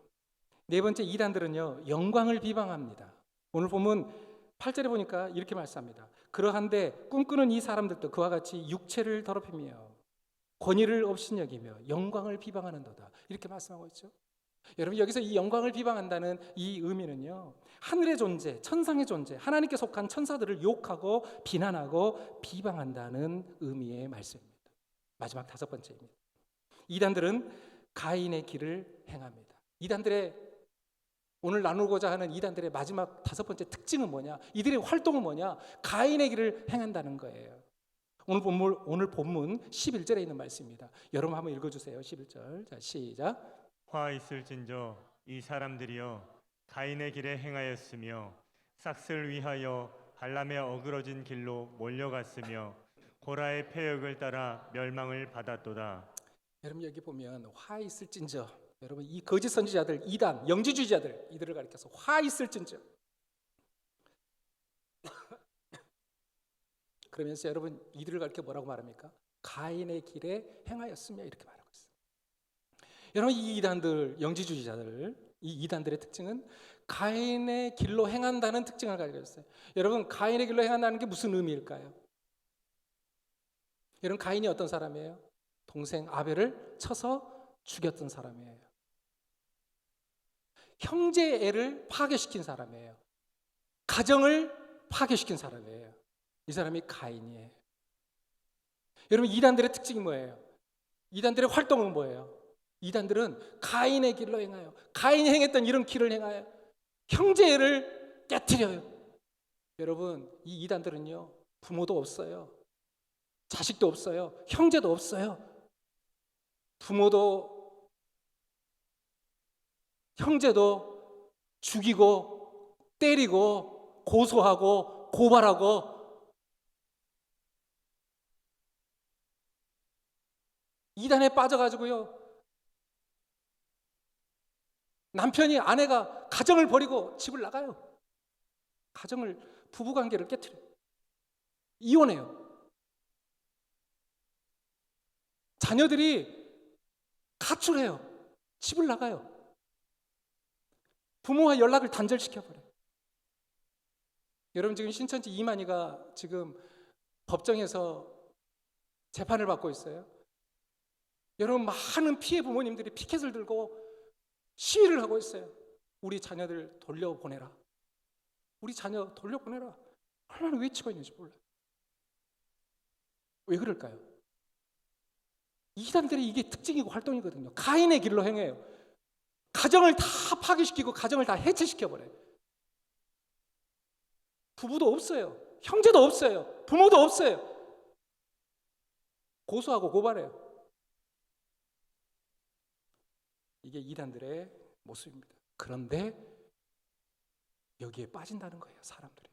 [SPEAKER 3] 네 번째 이단들은요 영광을 비방합니다. 오늘 보면 8절에 보니까 이렇게 말씀합니다. 그러한데 꿈꾸는 이 사람들도 그와 같이 육체를 더럽히며 권위를 업신여기며 영광을 비방하는도다. 이렇게 말씀하고 있죠. 여러분, 여기서 이 영광을 비방한다는 이 의미는요, 하늘의 존재, 천상의 존재, 하나님께 속한 천사들을 욕하고 비난하고 비방한다는 의미의 말씀입니다. 마지막 5번째입니다. 이단들은 가인의 길을 행합니다. 이단들의, 오늘 나누고자 하는 이단들의 마지막 5번째 특징은 뭐냐? 이들의 활동은 뭐냐? 가인의 길을 행한다는 거예요. 오늘 본문 11절에 있는 말씀입니다. 여러분 한번 읽어주세요. 11절. 자, 시작.
[SPEAKER 2] 화 있을진저 이 사람들이여 가인의 길에 행하였으며 삭슬 위하여 발람의 어그러진 길로 몰려갔으며 고라의 패역을 따라 멸망을 받았도다.
[SPEAKER 3] 여러분 여기 보면 화 있을진저, 여러분 이 거짓 선지자들, 이단, 영지주의자들, 이들을 가리켜서 화 있을진저. 그러면서 여러분 이들을 가리켜 뭐라고 말합니까? 가인의 길에 행하였으며 이렇게 말하고 있어요. 여러분 이 이단들, 영지주의자들, 이 이단들의 특징은 가인의 길로 행한다는 특징을 가지고 있어요. 여러분 가인의 길로 행한다는 게 무슨 의미일까요? 여러분 가인이 어떤 사람이에요? 동생 아벨을 쳐서 죽였던 사람이에요. 형제 애를 파괴시킨 사람이에요. 가정을 파괴시킨 사람이에요. 이 사람이 가인이에요. 여러분 이단들의 특징이 뭐예요? 이단들의 활동은 뭐예요? 이단들은 가인의 길로 행하여, 가인이 행했던 이런 길을 행하여 형제를 깨트려요. 여러분 이 이단들은요, 부모도 없어요, 자식도 없어요, 형제도 없어요. 부모도 형제도 죽이고 때리고 고소하고 고발하고, 이단에 빠져가지고요, 남편이, 아내가 가정을 버리고 집을 나가요. 가정을, 부부관계를 깨트려요. 이혼해요. 자녀들이 가출해요. 집을 나가요. 부모와 연락을 단절시켜버려요. 여러분 지금 신천지 이만희가 지금 법정에서 재판을 받고 있어요. 여러분 많은 피해 부모님들이 피켓을 들고 시위를 하고 있어요. 우리 자녀들 돌려보내라. 우리 자녀 돌려보내라. 얼마나 외치고 있는지 몰라요. 왜 그럴까요? 이단들의 이게 특징이고 활동이거든요. 가인의 길로 행해요. 가정을 다 파괴시키고 가정을 다 해체시켜버려요. 부부도 없어요. 형제도 없어요. 부모도 없어요. 고소하고 고발해요. 이게 이단들의 모습입니다. 그런데 여기에 빠진다는 거예요, 사람들이.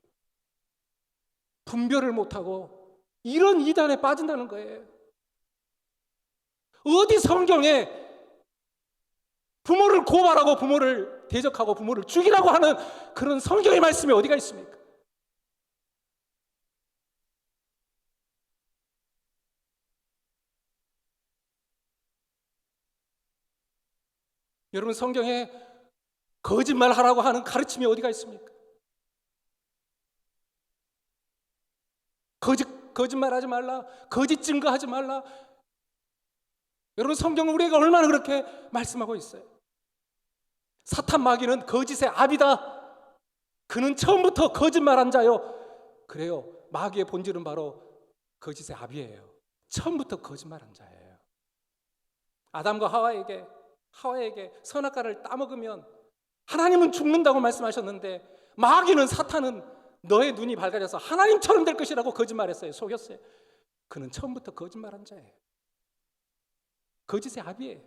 [SPEAKER 3] 분별을 못하고 이런 이단에 빠진다는 거예요. 어디 성경에 부모를 고발하고 부모를 대적하고 부모를 죽이라고 하는 그런 성경의 말씀이 어디가 있습니까? 여러분 성경에 거짓말하라고 하는 가르침이 어디가 있습니까? 거짓말하지 말라, 거짓 증거하지 말라. 여러분 성경은 우리에게 얼마나 그렇게 말씀하고 있어요. 사탄 마귀는 거짓의 아비다. 그는 처음부터 거짓말한 자요. 그래요. 마귀의 본질은 바로 거짓의 아비예요. 처음부터 거짓말한 자예요. 아담과 하와에게 선악과를 따먹으면 하나님은 죽는다고 말씀하셨는데, 마귀는, 사탄은 너의 눈이 밝아져서 하나님처럼 될 것이라고 거짓말했어요. 속였어요. 그는 처음부터 거짓말한 자예요. 거짓의 아비예요.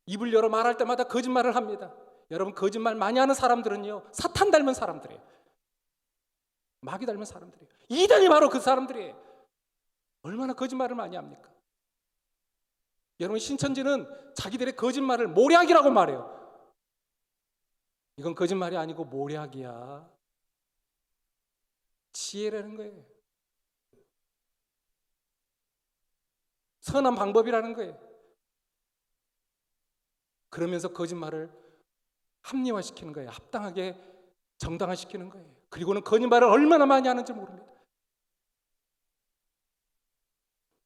[SPEAKER 3] 입을 열어 말할 때마다 거짓말을 합니다. 여러분 거짓말 많이 하는 사람들은요, 사탄 닮은 사람들이에요. 마귀 닮은 사람들이에요. 이단이 바로 그 사람들이에요. 얼마나 거짓말을 많이 합니까? 여러분 신천지는 자기들의 거짓말을 모략이라고 말해요. 이건 거짓말이 아니고 모략이야. 지혜라는 거예요. 선한 방법이라는 거예요. 그러면서 거짓말을 합리화시키는 거예요. 합당하게 정당화시키는 거예요. 그리고는 거짓말을 얼마나 많이 하는지 모릅니다.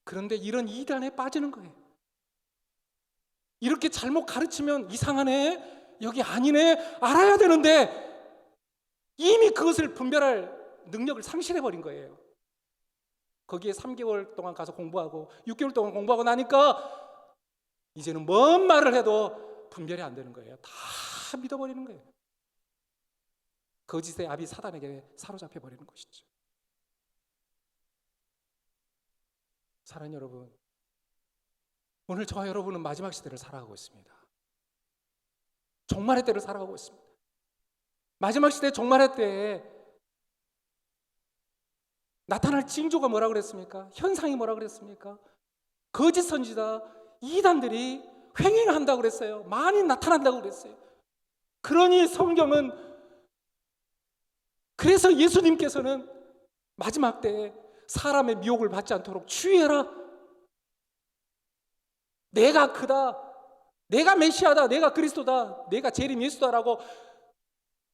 [SPEAKER 3] 그런데 이런 이단에 빠지는 거예요. 이렇게 잘못 가르치면 이상하네, 여기 아니네, 알아야 되는데 이미 그것을 분별할 능력을 상실해버린 거예요. 거기에 3개월 동안 가서 공부하고 6개월 동안 공부하고 나니까 이제는 뭔 말을 해도 분별이 안 되는 거예요. 다 믿어버리는 거예요. 거짓의 아비 사단에게 사로잡혀 버리는 것이죠. 사랑하는 여러분, 오늘 저와 여러분은 마지막 시대를 살아가고 있습니다. 종말의 때를 살아가고 있습니다. 마지막 시대 종말의 때에 나타날 징조가 뭐라 그랬습니까? 현상이 뭐라 그랬습니까? 거짓 선지자 이단들이 횡행한다고 그랬어요. 많이 나타난다고 그랬어요. 그러니 성경은, 그래서 예수님께서는 마지막 때에 사람의 미혹을 받지 않도록 주의해라. 내가 크다, 내가 메시아다, 내가 그리스도다, 내가 재림 예수다라고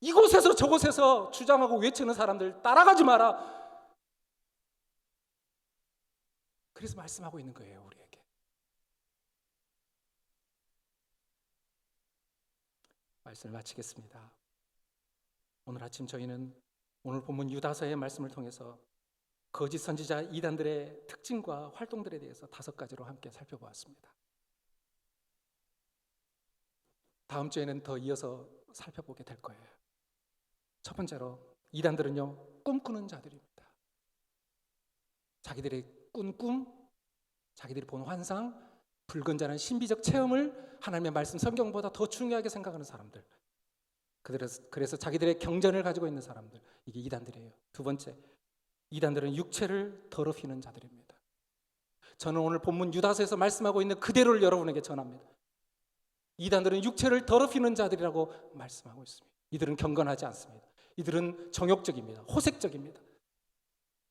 [SPEAKER 3] 이곳에서 저곳에서 주장하고 외치는 사람들 따라가지 마라. 그래서 말씀하고 있는 거예요, 우리에게. 말씀을 마치겠습니다. 오늘 아침 저희는 오늘 본문 유다서의 말씀을 통해서 거짓 선지자 이단들의 특징과 활동들에 대해서 5가지로 함께 살펴보았습니다. 다음 주에는 더 이어서 살펴보게 될 거예요. 첫 번째로, 이단들은요, 꿈꾸는 자들입니다. 자기들의 꾼 꿈, 자기들이 본 환상, 불건전한 신비적 체험을 하나님의 말씀 성경보다 더 중요하게 생각하는 사람들, 그래서 자기들의 경전을 가지고 있는 사람들, 이게 이단들이에요. 두 번째, 이단들은 육체를 더럽히는 자들입니다. 저는 오늘 본문 유다서에서 말씀하고 있는 그대로를 여러분에게 전합니다. 이단들은 육체를 더럽히는 자들이라고 말씀하고 있습니다. 이들은 경건하지 않습니다. 이들은 정욕적입니다. 호색적입니다.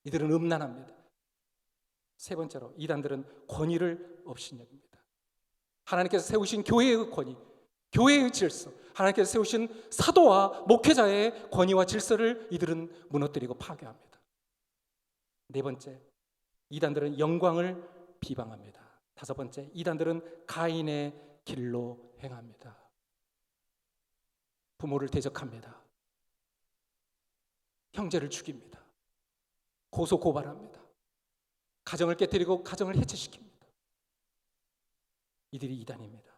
[SPEAKER 3] 이들은 음란합니다. 세 번째로, 이단들은 권위를 업신여깁니다. 하나님께서 세우신 교회의 권위, 교회의 질서, 하나님께서 세우신 사도와 목회자의 권위와 질서를 이들은 무너뜨리고 파괴합니다. 네 번째, 이단들은 영광을 비방합니다. 다섯 번째, 이단들은 가인의 길로 행합니다. 부모를 대적합니다. 형제를 죽입니다. 고소 고발합니다. 가정을 깨뜨리고 가정을 해체시킵니다. 이들이 이단입니다.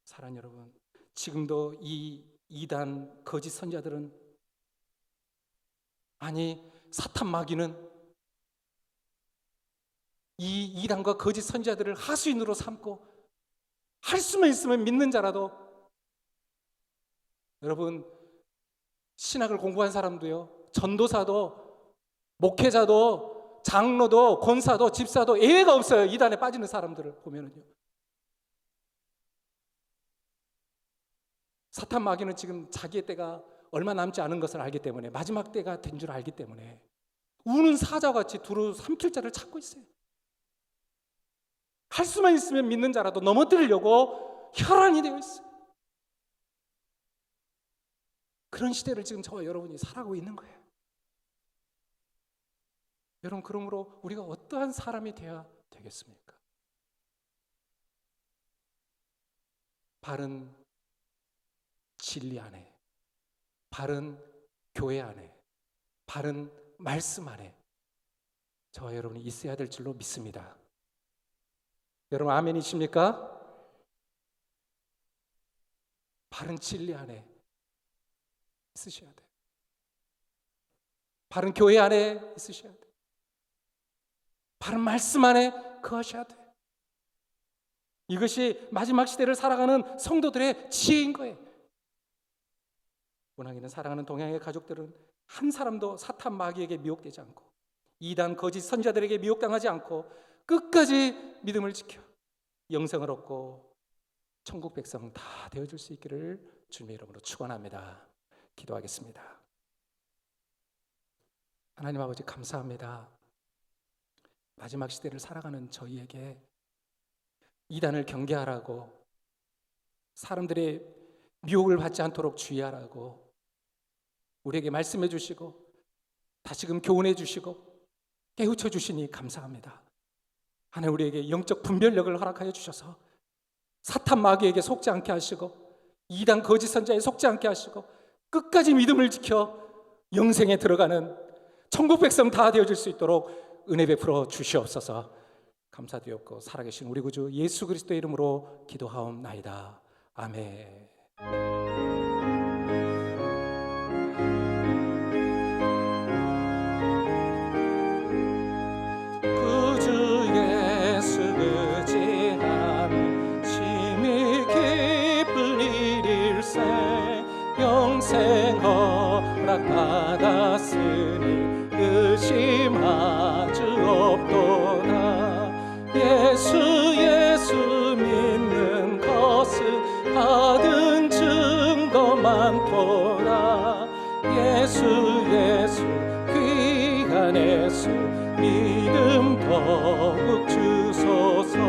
[SPEAKER 3] 사랑하는 여러분, 지금도 이 이단 거짓 선지자들은, 아니 사탄 마귀는 이 이단과 거짓 선지자들을 하수인으로 삼고 할 수만 있으면 믿는 자라도, 여러분 신학을 공부한 사람도요, 전도사도 목회자도 장로도 권사도 집사도 예외가 없어요. 이단에 빠지는 사람들을 보면은요. 사탄 마귀는 지금 자기의 때가 얼마 남지 않은 것을 알기 때문에, 마지막 때가 된 줄 알기 때문에 우는 사자같이 두루 삼킬 자를 찾고 있어요. 할 수만 있으면 믿는 자라도 넘어뜨리려고 혈안이 되어 있어요. 그런 시대를 지금 저와 여러분이 살아가고 있는 거예요. 여러분, 그러므로 우리가 어떠한 사람이 되어야 되겠습니까? 바른 진리 안에, 바른 교회 안에, 바른 말씀 안에 저와 여러분이 있어야 될 줄로 믿습니다. 여러분 아멘이십니까? 바른 진리 안에 있으셔야 돼요. 바른 교회 안에 있으셔야 돼요. 바른 말씀 안에 거하셔야 돼요. 이것이 마지막 시대를 살아가는 성도들의 지혜인 거예요. 원하기는 사랑하는 동양의 가족들은 한 사람도 사탄 마귀에게 미혹되지 않고 이단 거짓 선지자들에게 미혹당하지 않고 끝까지 믿음을 지켜 영생을 얻고 천국 백성 다 되어줄 수 있기를 주님의 이름으로 축원합니다. 기도하겠습니다. 하나님 아버지, 감사합니다. 마지막 시대를 살아가는 저희에게 이단을 경계하라고, 사람들의 미혹을 받지 않도록 주의하라고, 우리에게 말씀해 주시고 다시금 교훈해 주시고 깨우쳐 주시니 감사합니다. 하나님, 우리에게 영적 분별력을 허락하여 주셔서 사탄 마귀에게 속지 않게 하시고 이단 거짓 선자에 속지 않게 하시고 끝까지 믿음을 지켜 영생에 들어가는 천국 백성 다 되어질 수 있도록 은혜 베풀어 주시옵소서. 감사드렸고 살아계신 우리 구주 예수 그리스도의 이름으로 기도하옵나이다. 아멘. 구주 예수 의지함이 심히 기쁜 일일세 영생 허락받았으니 의심하주 없도다. 예수 믿는 것은 받은 증거 많도다. 예수 귀한 예수 믿음 더욱 주소서.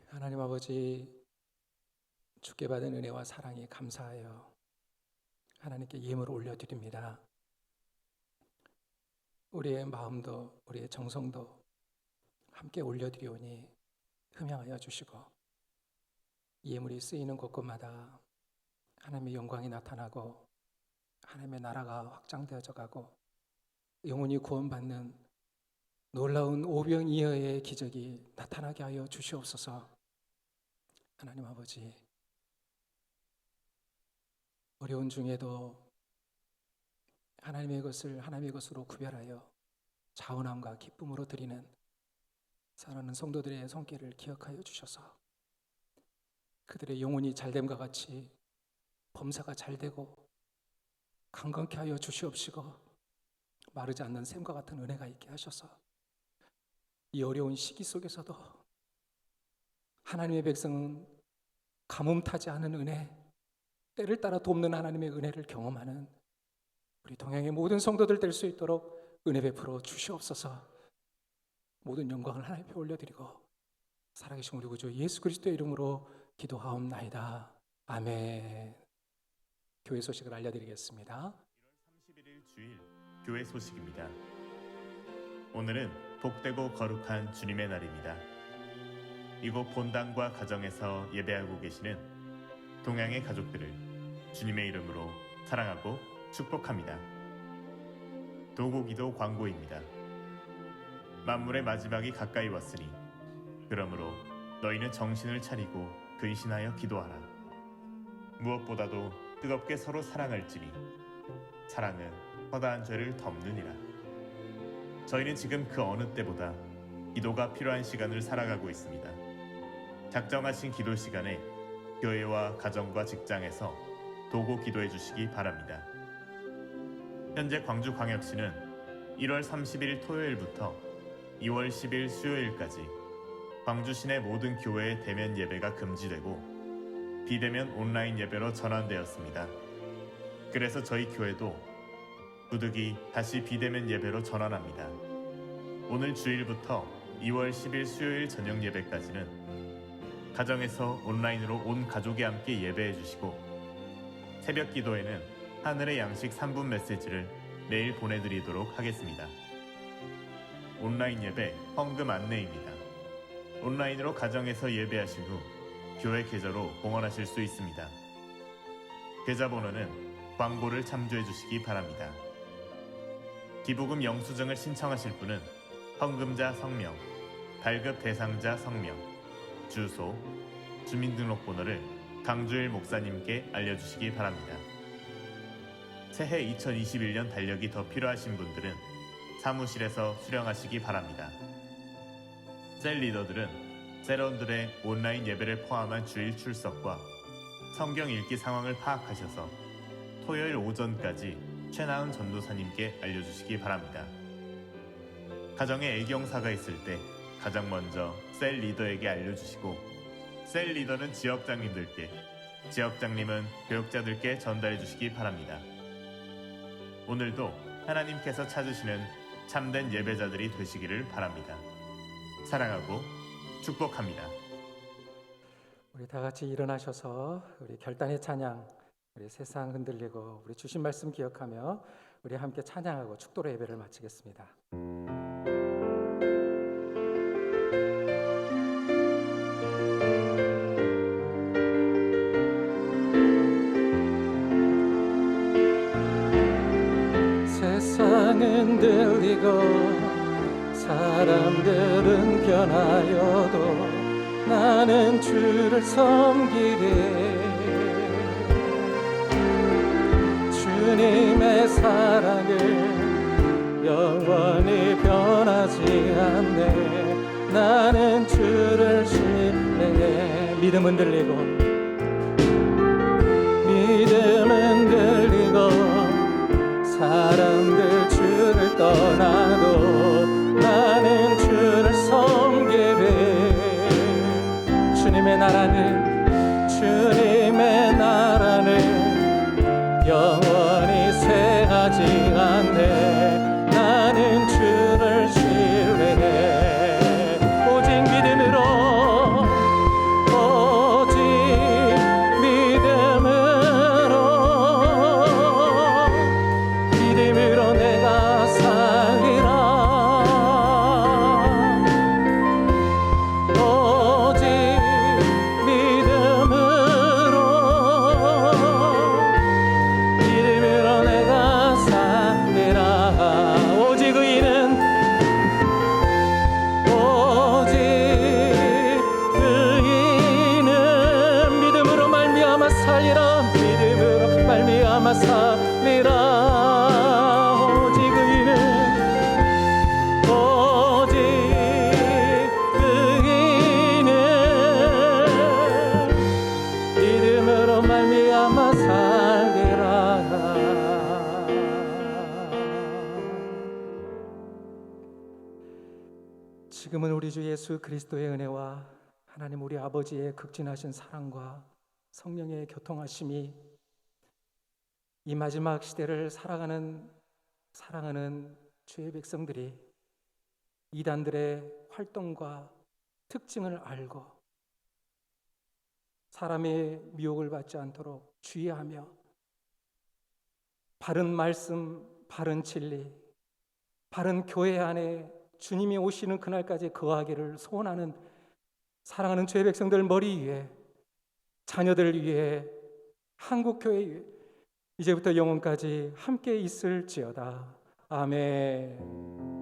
[SPEAKER 3] 하나님 아버지, 주께 받은 은혜와 사랑에 감사하여 하나님께 예물을 올려드립니다. 우리의 마음도 우리의 정성도 함께 올려드리오니 흠양하여 주시고 예물이 쓰이는 곳곳마다 하나님의 영광이 나타나고 하나님의 나라가 확장되어져 가고 영혼이 구원받는 놀라운 오병이어의 기적이 나타나게 하여 주시옵소서. 하나님 아버지, 어려운 중에도 하나님의 것을 하나님의 것으로 구별하여 자원함과 기쁨으로 드리는 사랑하는 성도들의 손길을 기억하여 주셔서 그들의 영혼이 잘됨과 같이 범사가 잘되고 강건케 하여 주시옵시고 마르지 않는 샘과 같은 은혜가 있게 하셔서 이 어려운 시기 속에서도 하나님의 백성은 가뭄 타지 않은 은혜, 때를 따라 돕는 하나님의 은혜를 경험하는 우리 동양의 모든 성도들 될 수 있도록 은혜 베풀어 주시옵소서. 모든 영광을 하나님께 올려드리고 살아계신 우리 구주 예수 그리스도의 이름으로 기도하옵나이다. 아멘. 교회 소식을 알려드리겠습니다.
[SPEAKER 5] 31일 주일 교회 소식입니다. 오늘은 복되고 거룩한 주님의 날입니다. 이곳 본당과 가정에서 예배하고 계시는 동양의 가족들을 주님의 이름으로 사랑하고 축복합니다. 도곡이도 광고입니다. 만물의 마지막이 가까이 왔으니 그러므로 너희는 정신을 차리고 근신하여 기도하라. 무엇보다도 뜨겁게 서로 사랑할지니 사랑은 허다한 죄를 덮느니라. 저희는 지금 그 어느 때보다 기도가 필요한 시간을 살아가고 있습니다. 작정하신 기도 시간에 교회와 가정과 직장에서 도고 기도해 주시기 바랍니다. 현재 광주광역시는 1월 30일 토요일부터 2월 10일 수요일까지 광주 시내 모든 교회의 대면 예배가 금지되고 비대면 온라인 예배로 전환되었습니다. 그래서 저희 교회도 부득이 다시 비대면 예배로 전환합니다. 오늘 주일부터 2월 10일 수요일 저녁 예배까지는 가정에서 온라인으로 온 가족이 함께 예배해 주시고 새벽 기도에는 하늘의 양식 3분 메시지를 매일 보내드리도록 하겠습니다. 온라인 예배 헌금 안내입니다. 온라인으로 가정에서 예배하신 후 교회 계좌로 봉헌하실 수 있습니다. 계좌번호는 광고를 참조해 주시기 바랍니다. 기부금 영수증을 신청하실 분은 헌금자 성명, 발급 대상자 성명, 주소, 주민등록번호를 강주일 목사님께 알려주시기 바랍니다. 새해 2021년 달력이 더 필요하신 분들은 사무실에서 수령하시기 바랍니다. 셀 리더들은 셀원들의 온라인 예배를 포함한 주일 출석과 성경 읽기 상황을 파악하셔서 토요일 오전까지 최나은 전도사님께 알려주시기 바랍니다. 가정에 애경사가 있을 때 가장 먼저 셀 리더에게 알려주시고 셀 리더는 지역장님들께, 지역장님은 교역자들께 전달해 주시기 바랍니다. 오늘도 하나님께서 찾으시는 참된 예배자들이 되시기를 바랍니다. 사랑하고 축복합니다.
[SPEAKER 3] 우리 다 같이 일어나셔서 우리 결단의 찬양, 우리 세상 흔들리고 우리 주신 말씀 기억하며 우리 함께 찬양하고 축도로 예배를 마치겠습니다. 세상은 들리고 사람들은 변하여도 나는 주를 섬기리. 주님의 사랑을 영원히 변하지 않네. 나는 주를 신뢰해. 믿음은 들리고 사람들 주를 떠나도 나는 주를 섬기리. 주님의 나라는 영원히 쇠하지 않네. 나는 주를 신뢰해. 오직 믿음으로 내가 살리라. 오직 믿음으로 내가 살리라. 오직 의인은 믿음으로 말미암아 살리라. 믿음으로 말미암아 살리라. 지금은 우리 주 예수 그리스도의 은혜와 하나님 우리 아버지의 극진하신 사랑과 성령의 교통하심이 이 마지막 시대를 살아가는 사랑하는 주의 백성들이 이단들의 활동과 특징을 알고 사람의 미혹을 받지 않도록 주의하며 바른 말씀, 바른 진리, 바른 교회 안에 주님이 오시는 그날까지 거하기를 소원하는 사랑하는 주의 백성들 머리 위에, 자녀들 위에, 한국교회 위에 이제부터 영원까지 함께 있을지어다. 아멘.